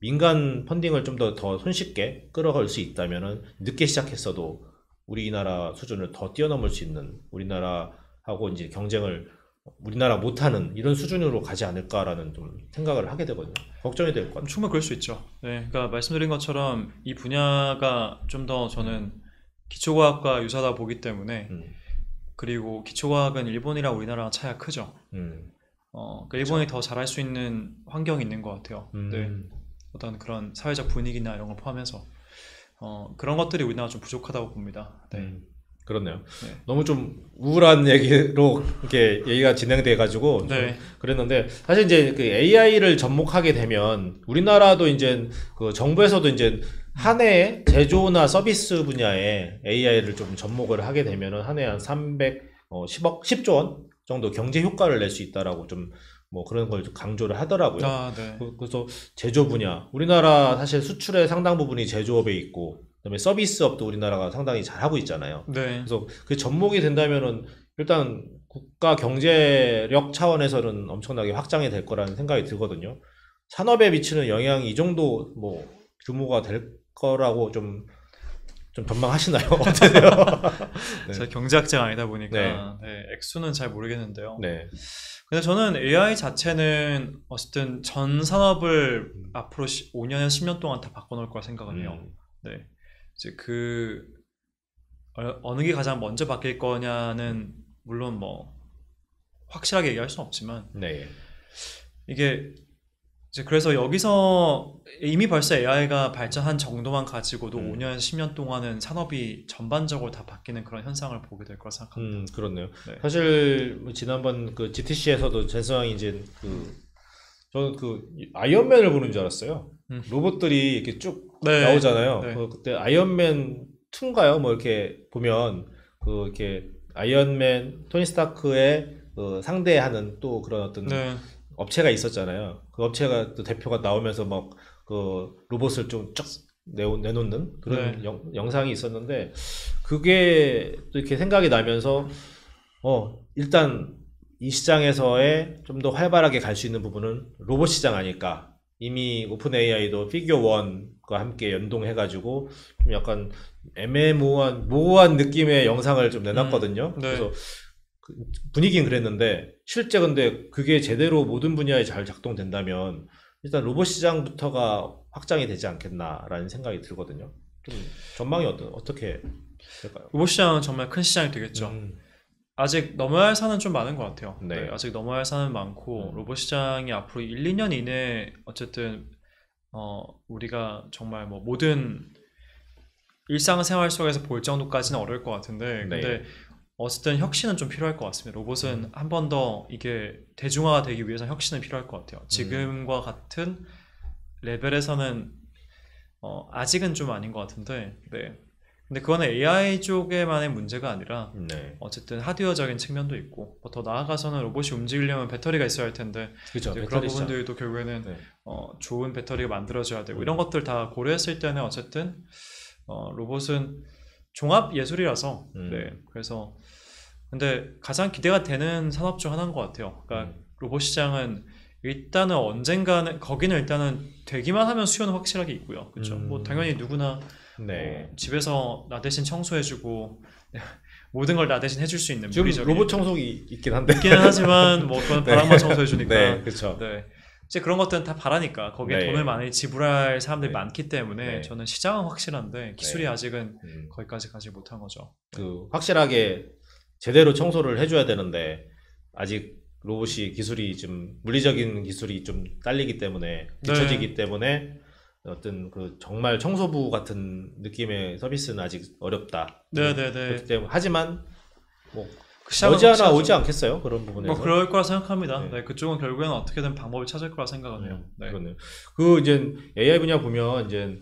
민간 펀딩을 좀 더 손쉽게 끌어갈 수 있다면은 늦게 시작했어도 우리나라 수준을 더 뛰어넘을 수 있는 우리나라하고 이제 경쟁을 우리나라 못하는 이런 수준으로 가지 않을까라는 좀 생각을 하게 되거든요. 걱정이 될 것 같아요. 충분히 그럴 수 있죠. 네, 그러니까 말씀드린 것처럼 이 분야가 좀 더 저는 기초과학과 유사하다 보기 때문에 그리고 기초과학은 일본이랑 우리나라랑 차이가 크죠. 그러니까 일본이 더 잘할 수 있는 환경이 있는 것 같아요. 네, 어떤 그런 사회적 분위기나 이런 걸 포함해서 그런 것들이 우리나라가 좀 부족하다고 봅니다. 네. 그렇네요. 네. 너무 좀 우울한 얘기로 이렇게 얘기가 진행돼 가지고 네. 그랬는데 사실 이제 그 AI를 접목하게 되면 우리나라도 이제 그 정부에서도 이제 한 해에 제조나 서비스 분야에 AI를 좀 접목을 하게 되면은 한 해에 한 10조 원 정도 경제 효과를 낼 수 있다라고 좀 뭐 그런 걸 강조를 하더라고요. 네. 그래서 제조 분야, 우리나라 사실 수출의 상당 부분이 제조업에 있고, 그다음에 서비스업도 우리나라가 상당히 잘하고 있잖아요. 네. 그래서 그 접목이 된다면은 일단 국가 경제력 차원에서는 엄청나게 확장이 될 거라는 생각이 들거든요. 산업에 미치는 영향이 이 정도 뭐 규모가 될 거라고 좀 좀 전망하시나요? 어떠세요? 네. 제가 경제학자가 아니다 보니까 액수는 잘 모르겠는데요. 네. 근데 저는 AI 자체는 어쨌든 전 산업을 앞으로 5년에서 10년 동안 다 바꿔놓을 거라 생각을 해요. 네. 이제 어느 게 가장 먼저 바뀔 거냐는 물론 뭐 확실하게 얘기할 수는 없지만 네. 이게 이제 그래서 여기서 이미 벌써 AI가 발전한 정도만 가지고도 5년, 10년 동안은 산업이 전반적으로 다 바뀌는 그런 현상을 보게 될 거라 생각합니다. 그렇네요. 네. 사실 지난번 그 GTC에서도 재성이 이제 저는 아이언맨을 보는 줄 알았어요. 로봇들이 이렇게 쭉 나오잖아요. 네. 그때 아이언맨 2인가요? 뭐 이렇게 보면 이렇게 아이언맨 토니 스타크의 상대하는 또 그런 어떤 업체가 있었잖아요. 그 업체가 또 대표가 나오면서 막 로봇을 좀 쫙 내놓는 그런 영상이 있었는데 그게 또 이렇게 생각이 나면서 일단 이 시장에서의 좀 더 활발하게 갈 수 있는 부분은 로봇 시장 아닐까. 이미 오픈 AI도 피규어 1과 함께 연동해가지고 좀 약간 모호한 느낌의 영상을 좀 내놨거든요. 그래서 분위기는 그랬는데 실제 근데 그게 제대로 모든 분야에 잘 작동된다면 일단 로봇 시장부터가 확장이 되지 않겠나라는 생각이 들거든요. 좀 전망이 어떻게 될까요? 로봇 시장은 정말 큰 시장이 되겠죠. 아직 넘어야 할 산은 좀 많은 것 같아요. 네, 아직 넘어야 할 산은 많고 로봇 시장이 앞으로 1, 2년 이내에 어쨌든 우리가 정말 뭐 모든 일상생활 속에서 볼 정도까지는 어려울 것 같은데 근데 어쨌든 혁신은 좀 필요할 것 같습니다. 로봇은 한 번 더 이게 대중화가 되기 위해서 혁신은 필요할 것 같아요. 지금과 같은 레벨에서는 아직은 좀 아닌 것 같은데 근데 그거는 AI 쪽에만의 문제가 아니라 어쨌든 하드웨어적인 측면도 있고 더 나아가서는 로봇이 움직이려면 배터리가 있어야 할 텐데 그런 부분들도 결국에는 좋은 배터리가 만들어져야 되고 이런 것들 다 고려했을 때는 어쨌든 로봇은 종합 예술이라서 그래서 근데 가장 기대가 되는 산업 중 하나인 것 같아요. 그러니까 로봇 시장은 일단은 언젠가는 거기는 일단은 되기만 하면 수요는 확실하게 있고요. 그렇죠. 뭐 당연히 누구나 집에서 나 대신 청소해주고 모든 걸 나 대신 해줄 수 있는 지금 로봇 청소기 있기는 하지만 뭐 그건 바람만 청소해주니까 그렇죠. 이제 그런 것들은 다 바라니까 거기에 돈을 많이 지불할 사람들이 많기 때문에 저는 시장은 확실한데 기술이 아직은 거기까지 가지 못한 거죠. 확실하게 제대로 청소를 해줘야 되는데 아직 로봇이 기술이 좀 물리적인 기술이 좀 딸리기 때문에 뒤처지기 때문에 어떤 정말 청소부 같은 느낌의 서비스는 아직 어렵다. 그렇기 때문에 하지만 뭐 머지않아 오지 않겠어요? 그런 부분에서. 뭐 그럴 거라 생각합니다. 그쪽은 결국에는 어떻게든 방법을 찾을 거라 생각을 해요. 그러네요. 이제 AI 분야 보면 이제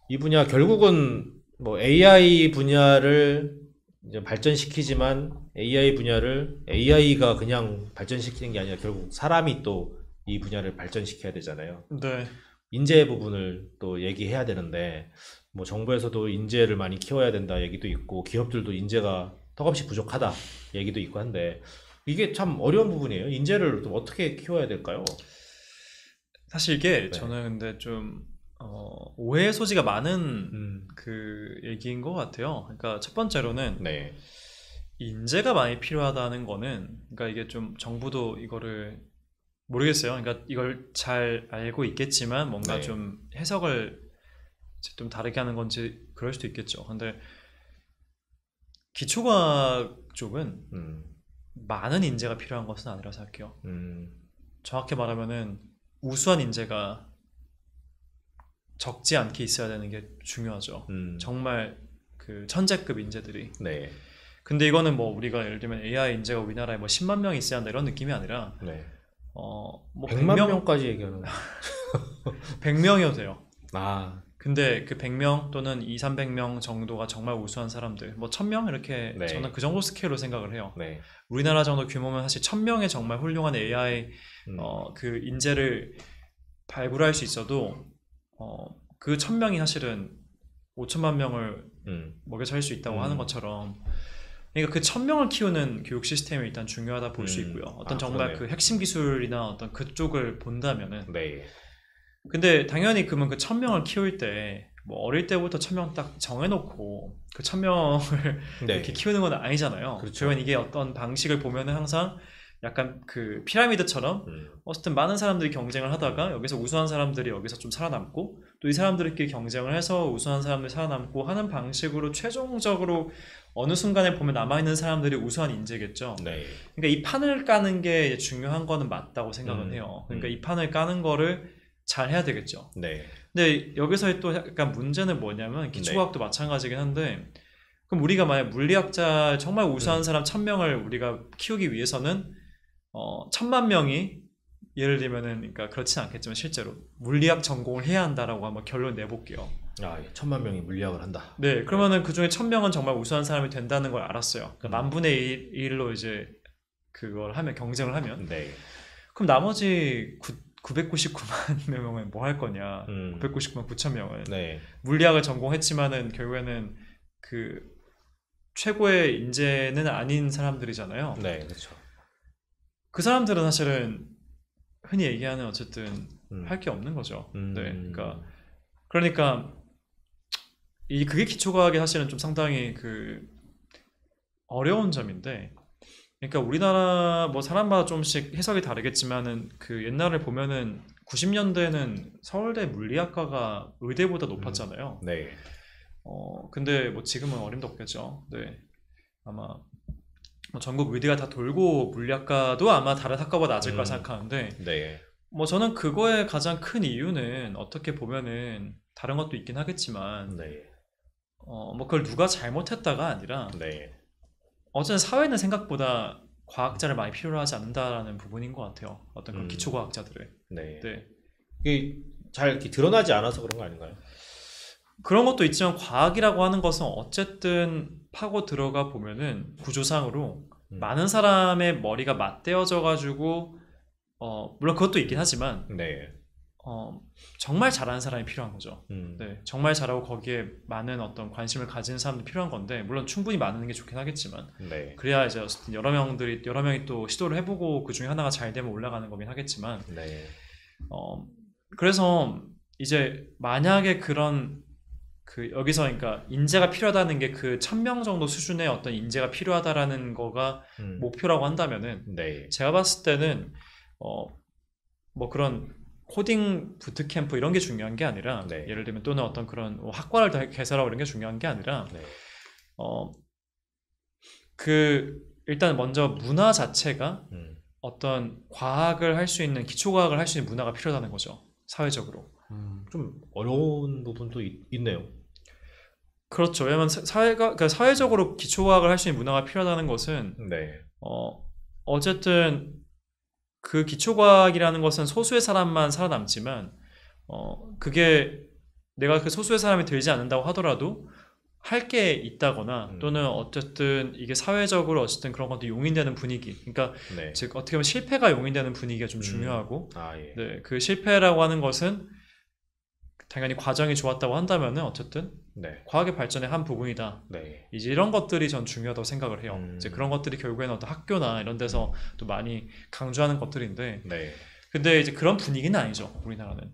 이 분야 결국은 뭐 AI 분야를 이제 발전시키지만 AI 분야를 AI가 그냥 발전시키는 게 아니라 결국 사람이 또 이 분야를 발전시켜야 되잖아요. 인재 부분을 또 얘기해야 되는데 뭐 정부에서도 인재를 많이 키워야 된다 얘기도 있고 기업들도 인재가 턱없이 부족하다 얘기도 있고 한데 이게 참 어려운 부분이에요. 인재를 또 어떻게 키워야 될까요? 사실 이게 저는 근데 좀 오해 소지가 많은 그 얘기인 것 같아요. 그러니까 첫 번째로는 인재가 많이 필요하다는 거는 그러니까 이게 좀 정부도 이거를 모르겠어요. 그러니까 이걸 잘 알고 있겠지만 뭔가 좀 해석을 좀 다르게 하는 건지 그럴 수도 있겠죠. 근데 기초과학 쪽은 많은 인재가 필요한 것은 아니라 생각해요. 정확히 말하면은 우수한 인재가 적지 않게 있어야 되는 게 중요하죠. 정말 그 천재급 인재들이. 근데 이거는 뭐 우리가 예를 들면 AI 인재가 우리나라에 뭐 10만 명이 있어야 한다 이런 느낌이 아니라 뭐 100만 명까지 얘기하는 100명이어도 돼요. 근데 그 100명 또는 200~300명 정도가 정말 우수한 사람들 뭐 1000명 이렇게 저는 그 정도 스케일로 생각을 해요. 우리나라 정도 규모면 사실 1000명의 정말 훌륭한 AI 그 인재를 발굴할 수 있어도 그 1000명이 사실은 5천만 명을 먹여 살릴 수 있다고 하는 것처럼 그러니까 그 1000명을 키우는 교육 시스템이 일단 중요하다 볼 수 있고요. 어떤 정말 그 핵심 기술이나 어떤 그쪽을 본다면은 근데 당연히 그러면 그 1000명을 키울 때 뭐 어릴 때부터 1000명 딱 정해놓고 그 1000명을 네. 이렇게 키우는 건 아니잖아요. 그렇죠. 그러면 이게 어떤 방식을 보면은 항상 약간 그 피라미드처럼 어쨌든 많은 사람들이 경쟁을 하다가 여기서 우수한 사람들이 여기서 좀 살아남고 또 이 사람들끼리 경쟁을 해서 우수한 사람들이 살아남고 하는 방식으로 최종적으로 어느 순간에 보면 남아있는 사람들이 우수한 인재겠죠. 네. 그러니까 이 판을 까는 게 중요한 거는 맞다고 생각은 해요. 그러니까 이 판을 까는 거를 잘 해야 되겠죠. 네. 근데 여기서의 또 약간 문제는 뭐냐면 기초과학도 마찬가지긴 한데 그럼 우리가 만약 물리학자 정말 우수한 사람 1000명을 우리가 키우기 위해서는 1000만 명이 예를 들면은 그러니까 그렇진 않겠지만 실제로 물리학 전공을 해야 한다라고 한번 결론 내볼게요. 아, 1000만 명이 물리학을 한다. 네, 그러면은 그 중에 1000명은 정말 우수한 사람이 된다는 걸 알았어요. 그러니까 만분의 1로 이제 그걸 하면 경쟁을 하면 네. 그럼 나머지 999만 명은 뭐 할 거냐? 999만 9천 명은 네. 물리학을 전공했지만은 결국에는 그 최고의 인재는 아닌 사람들이잖아요. 네, 그렇죠. 그 사람들은 사실은 흔히 얘기하는 어쨌든 할 음. 게 없는 거죠. 네, 그러니까 그게 기초과학이 사실은 좀 상당히 그 어려운 점인데, 그러니까 우리나라 뭐 사람마다 좀씩 해석이 다르겠지만은 그 옛날에 보면은 90년대에는 서울대 물리학과가 의대보다 높았잖아요. 네. 근데 뭐 지금은 어림없겠죠. 네, 아마 뭐 전국 의대가 다 돌고 물리학과도 아마 다른 학과보다 낮을 거라 생각하는데, 네. 뭐 저는 그거의 가장 큰 이유는 어떻게 보면은 다른 것도 있긴 하겠지만, 네. 뭐 그걸 누가 잘못했다가 아니라 네. 어쨌든 사회는 생각보다 과학자를 많이 필요로 하지 않는다라는 부분인 것 같아요. 어떤 그런 기초과학자들을. 네. 네. 이게 잘 이렇게 드러나지 않아서 그런 거 아닌가요? 그런 것도 있지만 과학이라고 하는 것은 어쨌든 파고 들어가 보면은 구조상으로 많은 사람의 머리가 맞대어져 가지고 물론 그것도 있긴 하지만 네. 정말 잘하는 사람이 필요한 거죠. 네. 네, 정말 잘하고 거기에 많은 어떤 관심을 가지는 사람도 필요한 건데, 물론 충분히 많은 게 좋긴 하겠지만, 네. 그래야 이제 어쨌든 여러 명이 또 시도를 해보고 그 중에 하나가 잘 되면 올라가는 거긴 하겠지만, 네. 그래서 이제 만약에 그런 그 여기서 그러니까 인재가 필요하다는 게 그 1000명 정도 수준의 어떤 인재가 필요하다라는 거가 목표라고 한다면은, 네. 제가 봤을 때는 뭐 그런 코딩 부트캠프 이런 게 중요한 게 아니라, 네. 예를 들면 또는 어떤 그런 학과를 더 개설하고 이런 게 중요한 게 아니라, 네. 그 일단 먼저 문화 자체가 어떤 과학을 할 수 있는, 기초과학을 할 수 있는 문화가 필요하다는 거죠, 사회적으로. 좀 어려운 부분도 있네요. 그렇죠. 왜냐면 그러니까 사회적으로 기초과학을 할 수 있는 문화가 필요하다는 것은 네. 어쨌든 그 기초과학이라는 것은 소수의 사람만 살아남지만, 그게 내가 그 소수의 사람이 되지 않는다고 하더라도 할 게 있다거나 또는 어쨌든 이게 사회적으로 어쨌든 그런 것도 용인되는 분위기, 그러니까 네. 즉 어떻게 보면 실패가 용인되는 분위기가 좀 중요하고, 아, 예. 네, 그 실패라고 하는 것은 당연히 과정이 좋았다고 한다면은 어쨌든 네. 과학의 발전의 한 부분이다. 네. 이제 이런 것들이 전 중요하다고 생각을 해요. 이제 그런 것들이 결국에는 어떤 학교나 이런 데서 또 많이 강조하는 것들인데, 네. 근데 이제 그런 분위기는 아니죠, 우리나라는.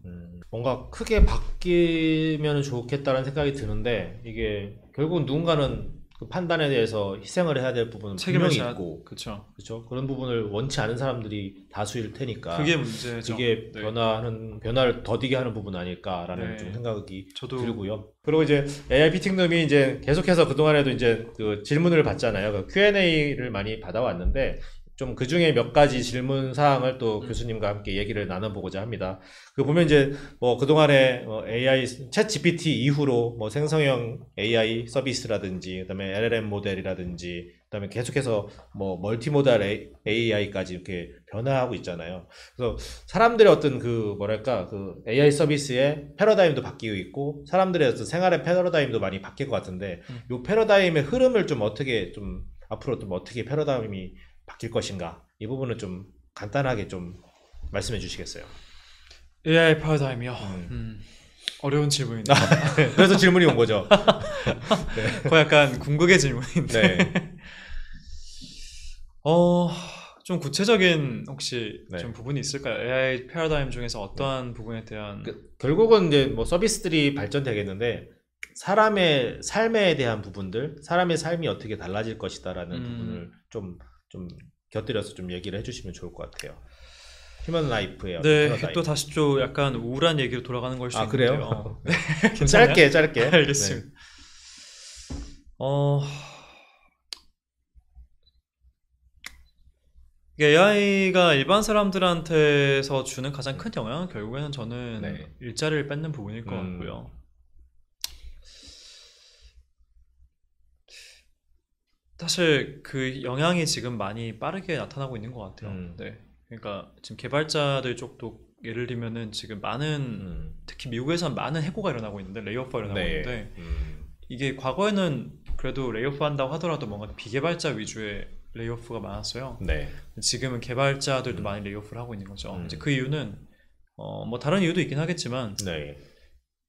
뭔가 크게 바뀌면 좋겠다는 생각이 드는데, 이게 결국은 누군가는 그 판단에 대해서 희생을 해야 될 부분은 분명히 있고, 그렇죠. 그렇죠. 그런 부분을 원치 않은 사람들이 다수일 테니까 그게 문제죠. 이게 네. 변화를 더디게 하는 부분 아닐까라는 네. 좀 생각이 저도 들고요. 그리고 이제 AI 피팅룸이 이제 계속해서 그동안에도 이제 그 질문을 받잖아요. 그 Q&A를 많이 받아왔는데, 좀 그 중에 몇 가지 질문 사항을 또 교수님과 함께 얘기를 나눠보고자 합니다. 그 보면 이제 뭐 그동안에 AI 챗 GPT 이후로 뭐 생성형 AI 서비스라든지, 그다음에 LLM 모델이라든지, 그다음에 계속해서 뭐 멀티모달 AI까지 이렇게 변화하고 있잖아요. 그래서 사람들의 어떤 그 뭐랄까 그 AI 서비스의 패러다임도 바뀌고 있고, 사람들의 어떤 생활의 패러다임도 많이 바뀔 것 같은데, 이 패러다임의 흐름을 좀 어떻게 좀 앞으로 좀 어떻게 패러다임이 바뀔 것인가, 이 부분은 좀 간단하게 좀 말씀해 주시겠어요? AI 패러다임이요. 어려운 질문인데. 그래서 질문이 온 거죠. 그거 약간 궁극의 질문인데. 네. 좀 구체적인 혹시 네. 좀 부분이 있을까요? AI 패러다임 중에서 어떠한 부분에 대한 결국은 이제 뭐 서비스들이 발전되겠는데 사람의 삶에 대한 부분들, 사람의 삶이 어떻게 달라질 것이다라는 부분을 좀 곁들여서 좀 얘기를 해주시면 좋을 것 같아요. 휴먼 라이프의 네, 패러다임. 또 다시 좀 약간 우울한 얘기로 돌아가는 걸 수 있는데요. 그래요? 네, 괜찮아요? 짧게. 알겠습니다. AI가 일반 사람들한테서 주는 가장 큰 영향은 결국에는 저는 네. 일자리를 뺏는 부분일 것 같고요. 사실 그 영향이 지금 많이 빠르게 나타나고 있는 것 같아요. 네, 그러니까 지금 개발자들 쪽도 예를 들면은 지금 많은 특히 미국에서는 많은 해고가 일어나고 있는데 레이오프가 일어나고 네. 있는데 이게 과거에는 그래도 레이오프 한다고 하더라도 뭔가 비개발자 위주의 레이오프가 많았어요. 네. 지금은 개발자들도 많이 레이오프를 하고 있는 거죠. 이제 그 이유는 뭐 다른 이유도 있긴 하겠지만 네.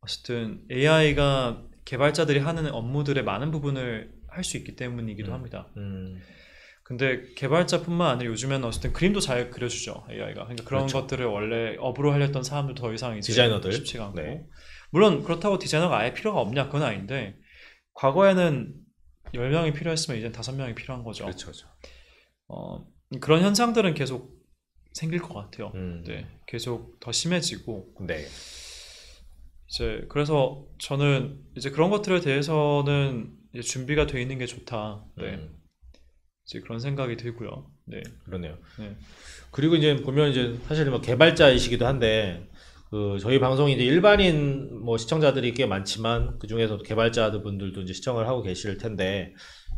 어쨌든 AI가 개발자들이 하는 업무들의 많은 부분을 할 수 있기 때문이기도 합니다. 근데 개발자뿐만 아니라 요즘에는 어쨌든 그림도 잘 그려주죠, AI가. 그러니까 그런 그렇죠. 것들을 원래 업으로 하려던 사람들 더 이상 이제 디자이너들 쉽지가 않고. 네. 물론 그렇다고 디자이너가 아예 필요가 없냐 그건 아닌데 과거에는 10명이 필요했으면 이제는 5명이 필요한 거죠. 그렇죠. 그런 현상들은 계속 생길 것 같아요. 네. 계속 더 심해지고. 네. 이제 그래서 저는 이제 그런 것들에 대해서는 이제 준비가 돼 있는 게 좋다. 네. 이제 그런 생각이 들고요. 네. 그러네요. 네. 그리고 이제 보면 이제 사실 뭐 개발자이시기도 한데 그 저희 방송이 이제 일반인 뭐 시청자들이 꽤 많지만 그 중에서도 개발자 분들도 이제 시청을 하고 계실 텐데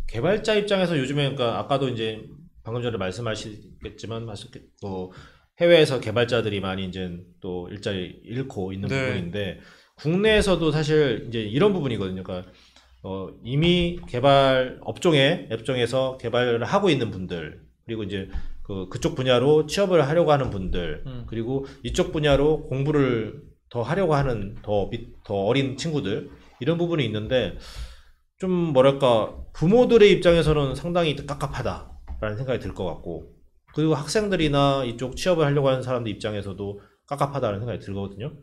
개발자 입장에서 요즘에 그러니까 아까도 이제 방금 전에 말씀하시겠지만 뭐 해외에서 개발자들이 많이 이제 또 일자리 잃고 있는 네. 부분인데 국내에서도 사실 이제 이런 부분이거든요. 그러니까 이미 개발 업종에서 개발을 하고 있는 분들 그리고 이제 그쪽 분야로 취업을 하려고 하는 분들 그리고 이쪽 분야로 공부를 더 하려고 하는 더 어린 친구들 이런 부분이 있는데 좀 뭐랄까 부모들의 입장에서는 상당히 깝깝하다라는 생각이 들 것 같고 그리고 학생들이나 이쪽 취업을 하려고 하는 사람들 입장에서도 깝깝하다는 생각이 들거든요.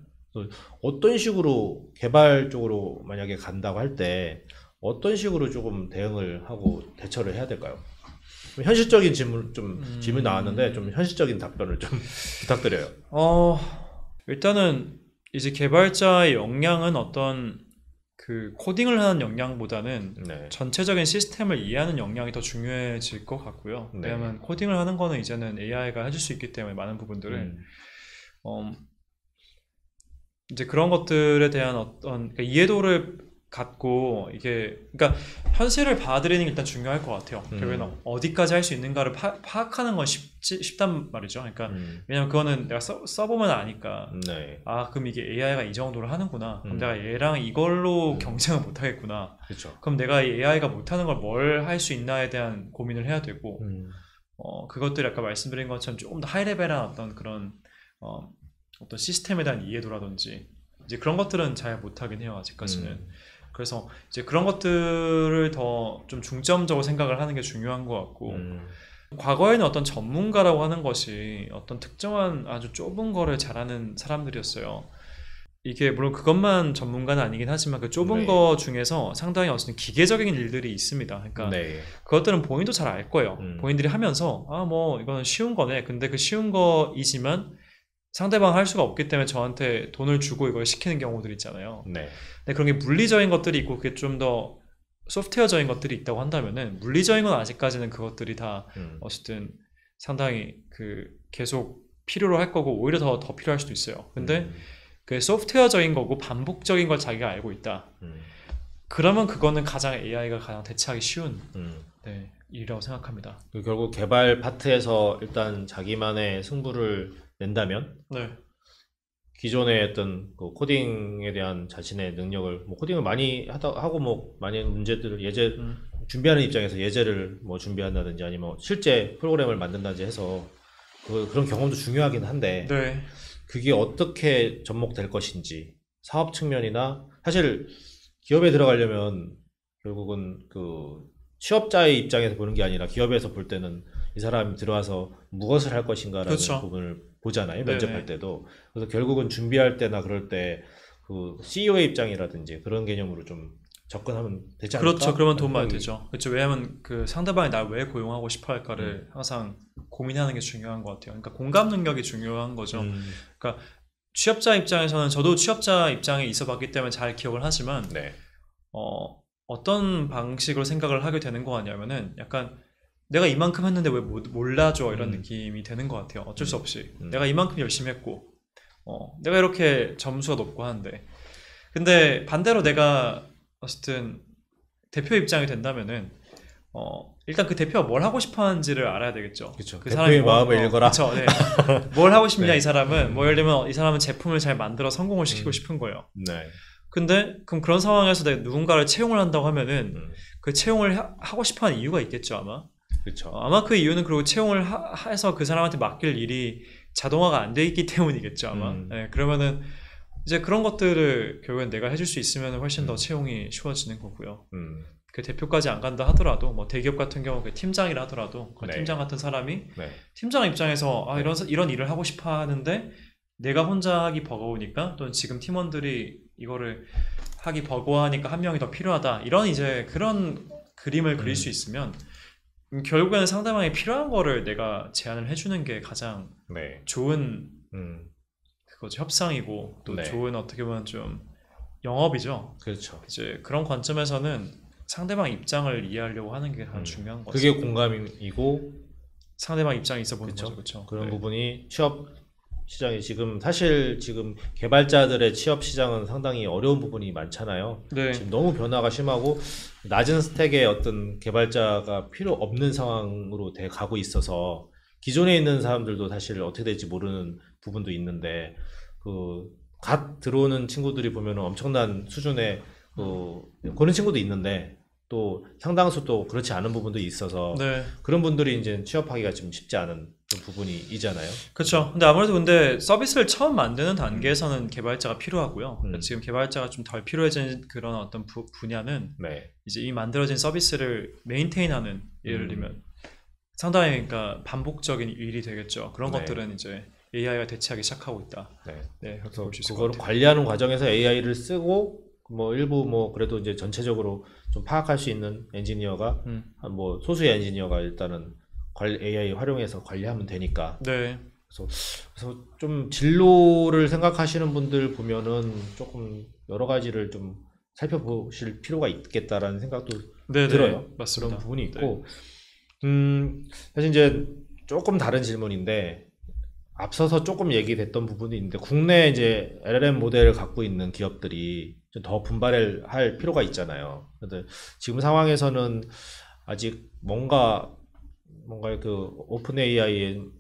어떤 식으로 개발 쪽으로 만약에 간다고 할 때 어떤 식으로 조금 대응을 하고 대처를 해야 될까요? 현실적인 질문 나왔는데 좀 현실적인 답변을 좀 부탁드려요. 일단은 이제 개발자의 역량은 어떤 그 코딩을 하는 역량보다는 네. 전체적인 시스템을 이해하는 역량이 더 중요해질 것 같고요. 네. 왜냐하면 코딩을 하는 거는 이제는 AI가 해줄 수 있기 때문에 많은 부분들을 이제 그런 것들에 대한 어떤 그러니까 이해도를 갖고 이게 그러니까 현실을 받아들이는 게 일단 중요할 것 같아요. 결국에는 어디까지 할 수 있는가를 파악하는 건 쉽단 말이죠. 그러니까 왜냐면 그거는 내가 써보면 아니까 네. 그럼 이게 AI가 이 정도를 하는구나. 그럼 내가 얘랑 이걸로 경쟁을 못 하겠구나. 그렇죠. 그럼 내가 이 AI가 못하는 걸 뭘 할 수 있나에 대한 고민을 해야 되고 그것들이 아까 말씀드린 것처럼 조금 더 하이레벨한 어떤 그런 어떤 시스템에 대한 이해도라든지 이제 그런 것들은 잘 못하긴 해요 아직까지는. 그래서 이제 그런 것들을 더 좀 중점적으로 생각을 하는 게 중요한 것 같고 과거에는 어떤 전문가라고 하는 것이 어떤 특정한 아주 좁은 거를 잘하는 사람들이었어요. 이게 물론 그것만 전문가는 아니긴 하지만 그 좁은 네. 거 중에서 상당히 어떤 기계적인 일들이 있습니다. 그러니까 네. 그것들은 본인도 잘 알 거예요. 본인들이 하면서 뭐 이거는 쉬운 거네. 근데 그 쉬운 거이지만 상대방 할 수가 없기 때문에 저한테 돈을 주고 이걸 시키는 경우들 있잖아요. 네. 근데 그런 게 물리적인 것들이 있고 그게 좀 더 소프트웨어적인 것들이 있다고 한다면은 물리적인 건 아직까지는 그것들이 다 어쨌든 상당히 그 계속 필요로 할 거고 오히려 더 필요할 수도 있어요. 근데 그 소프트웨어적인 거고 반복적인 걸 자기가 알고 있다. 그러면 그거는 AI가 가장 대체하기 쉬운 네, 일이라고 생각합니다. 결국 개발 파트에서 일단 자기만의 승부를 낸다면 네. 기존의 어떤 그 코딩에 대한 자신의 능력을 뭐 코딩을 많이 하고 뭐 많은 문제들을 준비하는 입장에서 예제를 뭐 준비한다든지 아니면 실제 프로그램을 만든다든지 해서 그런 경험도 중요하긴 한데 네. 그게 어떻게 접목될 것인지 사업 측면이나 사실 기업에 들어가려면 결국은 그 취업자의 입장에서 보는 게 아니라 기업에서 볼 때는 이 사람이 들어와서 무엇을 할 것인가라는 그렇죠. 부분을 보잖아요. 네네. 면접할 때도. 그래서 결국은 준비할 때나 그럴 때 그 CEO의 입장이라든지 그런 개념으로 좀 접근하면 되지 않을까? 그렇죠. 그러면 도움 많이 생각이- 되죠. 그렇죠. 왜냐하면 그 상대방이 날 왜 고용하고 싶어 할까를 항상 고민하는 게 중요한 것 같아요. 그러니까 공감 능력이 중요한 거죠. 그러니까 취업자 입장에서는 저도 취업자 입장에 있어 봤기 때문에 잘 기억을 하지만 네. 어떤 방식으로 생각을 하게 되는 거 같냐면은 약간 내가 이만큼 했는데 왜 몰라줘 이런 느낌이 되는 것 같아요. 어쩔 수 없이 내가 이만큼 열심히 했고 내가 이렇게 점수가 높고 하는데 근데 반대로 내가 어쨌든 대표 입장이 된다면은 일단 그 대표가 뭘 하고 싶어 하는지를 알아야 되겠죠. 그렇죠. 그 대표의 뭐- 마음을 읽어라. 그렇죠. 네. 뭘 하고 싶냐 네. 이 사람은 뭐 예를 들면 이 사람은 제품을 잘 만들어 성공을 시키고 싶은 거예요. 네. 근데 그럼 그런 상황에서 내가 누군가를 채용을 한다고 하면은 그 채용을 하고 싶어하는 이유가 있겠죠 아마. 그렇죠. 아마 그 이유는 그리고 채용을 해서 그 사람한테 맡길 일이 자동화가 안 돼 있기 때문이겠죠 아마. 네, 그러면은 이제 그런 것들을 결국엔 내가 해줄 수 있으면 훨씬 더 채용이 쉬워지는 거고요. 그 대표까지 안 간다 하더라도 뭐 대기업 같은 경우 그 팀장이라 하더라도 그 네. 팀장 같은 사람이 네. 팀장 입장에서 이런 일을 하고 싶어 하는데 내가 혼자 하기 버거우니까 또는 지금 팀원들이 이거를 하기 버거워하니까 한 명이 더 필요하다 이런 이제 그런 그림을 그릴 수 있으면 결국에는 상대방이 필요한 거를 내가 제안을 해주는 게 가장 네. 좋은 그거죠. 협상이고 또 네. 좋은 어떻게 보면 좀 영업이죠. 그렇죠. 이제 그런 관점에서는 상대방 입장을 이해하려고 하는 게 가장 중요한 것 그게 같습니다. 공감이고 상대방 입장에 있어 보는 그쵸? 거죠. 그렇죠. 그런 부분이 취업 시장이 지금 사실 지금 개발자들의 취업 시장은 상당히 어려운 부분이 많잖아요. 네. 지금 너무 변화가 심하고 낮은 스택의 어떤 개발자가 필요 없는 상황으로 돼 가고 있어서 기존에 있는 사람들도 사실 어떻게 될지 모르는 부분도 있는데 그 갓 들어오는 친구들이 보면 엄청난 수준의 그런 친구도 있는데 또 상당수 또 그렇지 않은 부분도 있어서 네. 그런 분들이 이제 취업하기가 좀 쉽지 않은 그런 부분이 있잖아요. 그렇죠. 근데 아무래도 근데 서비스를 처음 만드는 단계에서는 개발자가 필요하고요. 그러니까 지금 개발자가 좀 덜 필요해진 그런 어떤 분야는 네. 이제 이 만들어진 서비스를 메인테인하는 예를 들면 상당히 그러니까 반복적인 일이 되겠죠. 그런 네. 것들은 이제 AI가 대체하기 시작하고 있다. 네. 네, 그렇게 그래서 볼 수 있을 것 그거를 같아요. 관리하는 과정에서 AI를 쓰고 뭐 일부 뭐 그래도 이제 전체적으로 좀 파악할 수 있는 엔지니어가 한 뭐 소수의 엔지니어가 일단은 AI 활용해서 관리하면 되니까. 네, 그래서 좀 진로를 생각하시는 분들 보면은 조금 여러 가지를 좀 살펴보실 필요가 있겠다라는 생각도 네, 들어요. 맞습니다. 그런 부분이 있고, 사실 이제 조금 다른 질문인데 앞서서 조금 얘기됐던 부분이 있는데 국내 이제 LLM 모델을 갖고 있는 기업들이 좀 더 분발할 필요가 있잖아요. 근데 지금 상황에서는 아직 뭔가 그 오픈 AI를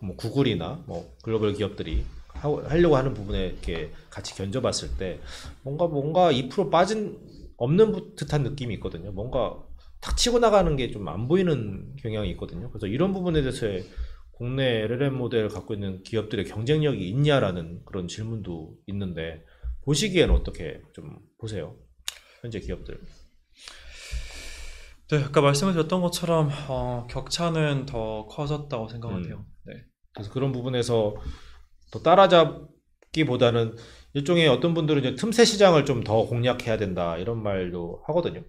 뭐 구글이나 뭐 글로벌 기업들이 하려고 하는 부분에 이렇게 같이 견져봤을 때 뭔가 2% 빠진 없는 듯한 느낌이 있거든요. 뭔가 탁 치고 나가는 게 좀 안 보이는 경향이 있거든요. 그래서 이런 부분에 대해서의 국내 LLM 모델을 갖고 있는 기업들의 경쟁력이 있냐라는 그런 질문도 있는데 보시기에는 어떻게 좀 보세요? 현재 기업들. 네, 아까 말씀을 드렸던 것처럼 격차는 더 커졌다고 생각을 해요. 네. 그래서 그런 부분에서 더 따라잡기보다는 일종의 어떤 분들은 이제 틈새 시장을 좀 더 공략해야 된다 이런 말도 하거든요.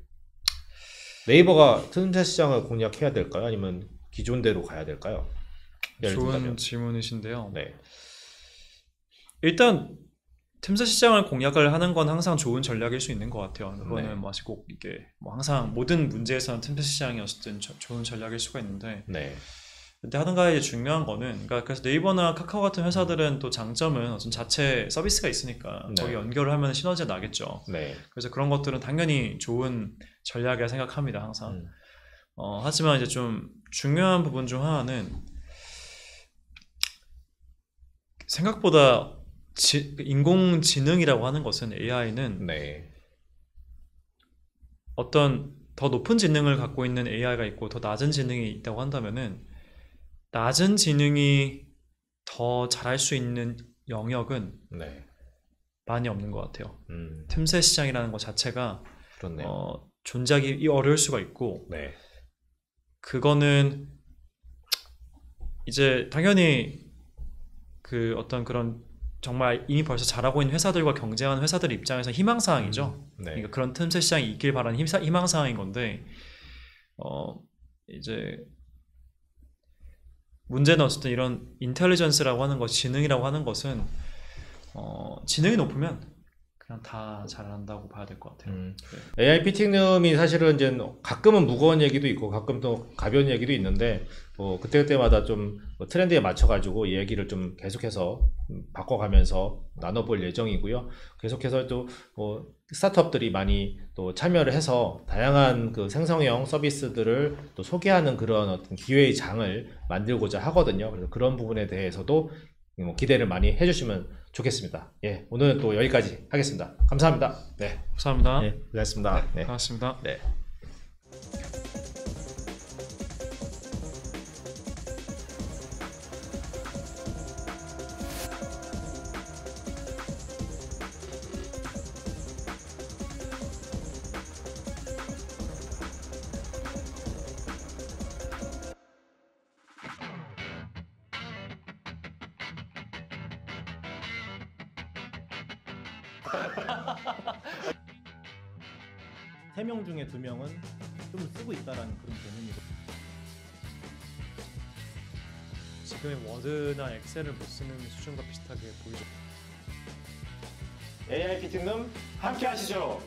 네이버가 틈새 시장을 공략해야 될까요? 아니면 기존대로 가야 될까요? 예를 좋은 든다면. 질문이신데요. 네. 일단 틈새 시장을 공략을 하는 건 항상 좋은 전략일 수 있는 것 같아요. 그거는 네. 뭐 아직 꼭 이게 뭐 항상 모든 문제에서는 틈새 시장이 어쨌든 좋은 전략일 수가 있는데, 네. 근데 하든가 이제 중요한 거는, 그러니까 그래서 네이버나 카카오 같은 회사들은 또 장점은 어떤 자체 서비스가 있으니까 네. 거기 연결을 하면 시너지가 나겠죠. 네. 그래서 그런 것들은 당연히 좋은 전략이라 생각합니다, 항상. 하지만 이제 좀 중요한 부분 중 하나는 생각보다 인공지능이라고 하는 것은 AI는 네. 어떤 더 높은 지능을 갖고 있는 AI가 있고 더 낮은 지능이 있다고 한다면은 낮은 지능이 더 잘할 수 있는 영역은 네. 많이 없는 것 같아요. 음. 틈새 시장이라는 것 자체가 그렇네요. 존재하기 어려울 수가 있고 네. 그거는 이제 당연히 그 어떤 그런 정말 이미 벌써 잘하고 있는 회사들과 경쟁하는 회사들 입장에서 희망사항이죠. 네. 그러니까 그런 틈새 시장이 있길 바라는 희망사항인 건데 이제 문제는 어쨌든 이런 인텔리전스라고 하는 것, 지능이라고 하는 것은 지능이 높으면 그냥 다 잘한다고 봐야 될 것 같아요. 네. AI 피팅룸이 사실은 이제 가끔은 무거운 얘기도 있고 가끔 또 가벼운 얘기도 있는데 그때그때마다 좀 트렌드에 맞춰가지고 이 얘기를 좀 계속해서 바꿔가면서 나눠볼 예정이고요. 계속해서 또 스타트업들이 많이 또 참여를 해서 다양한 그 생성형 서비스들을 또 소개하는 그런 어떤 기회의 장을 만들고자 하거든요. 그래서 그런 부분에 대해서도 기대를 많이 해주시면 좋겠습니다. 예, 오늘은 또 여기까지 하겠습니다. 감사합니다. 네, 감사합니다. 네, 고생하셨습니다. 네. 반갑습니다. 네. 세 명 중에 2명은 좀 쓰고 있다라는 그런 개념이고. 지금의 워드나 엑셀을 못 쓰는 수준과 비슷하게 보이죠. AI 피팅룸 함께 하시죠.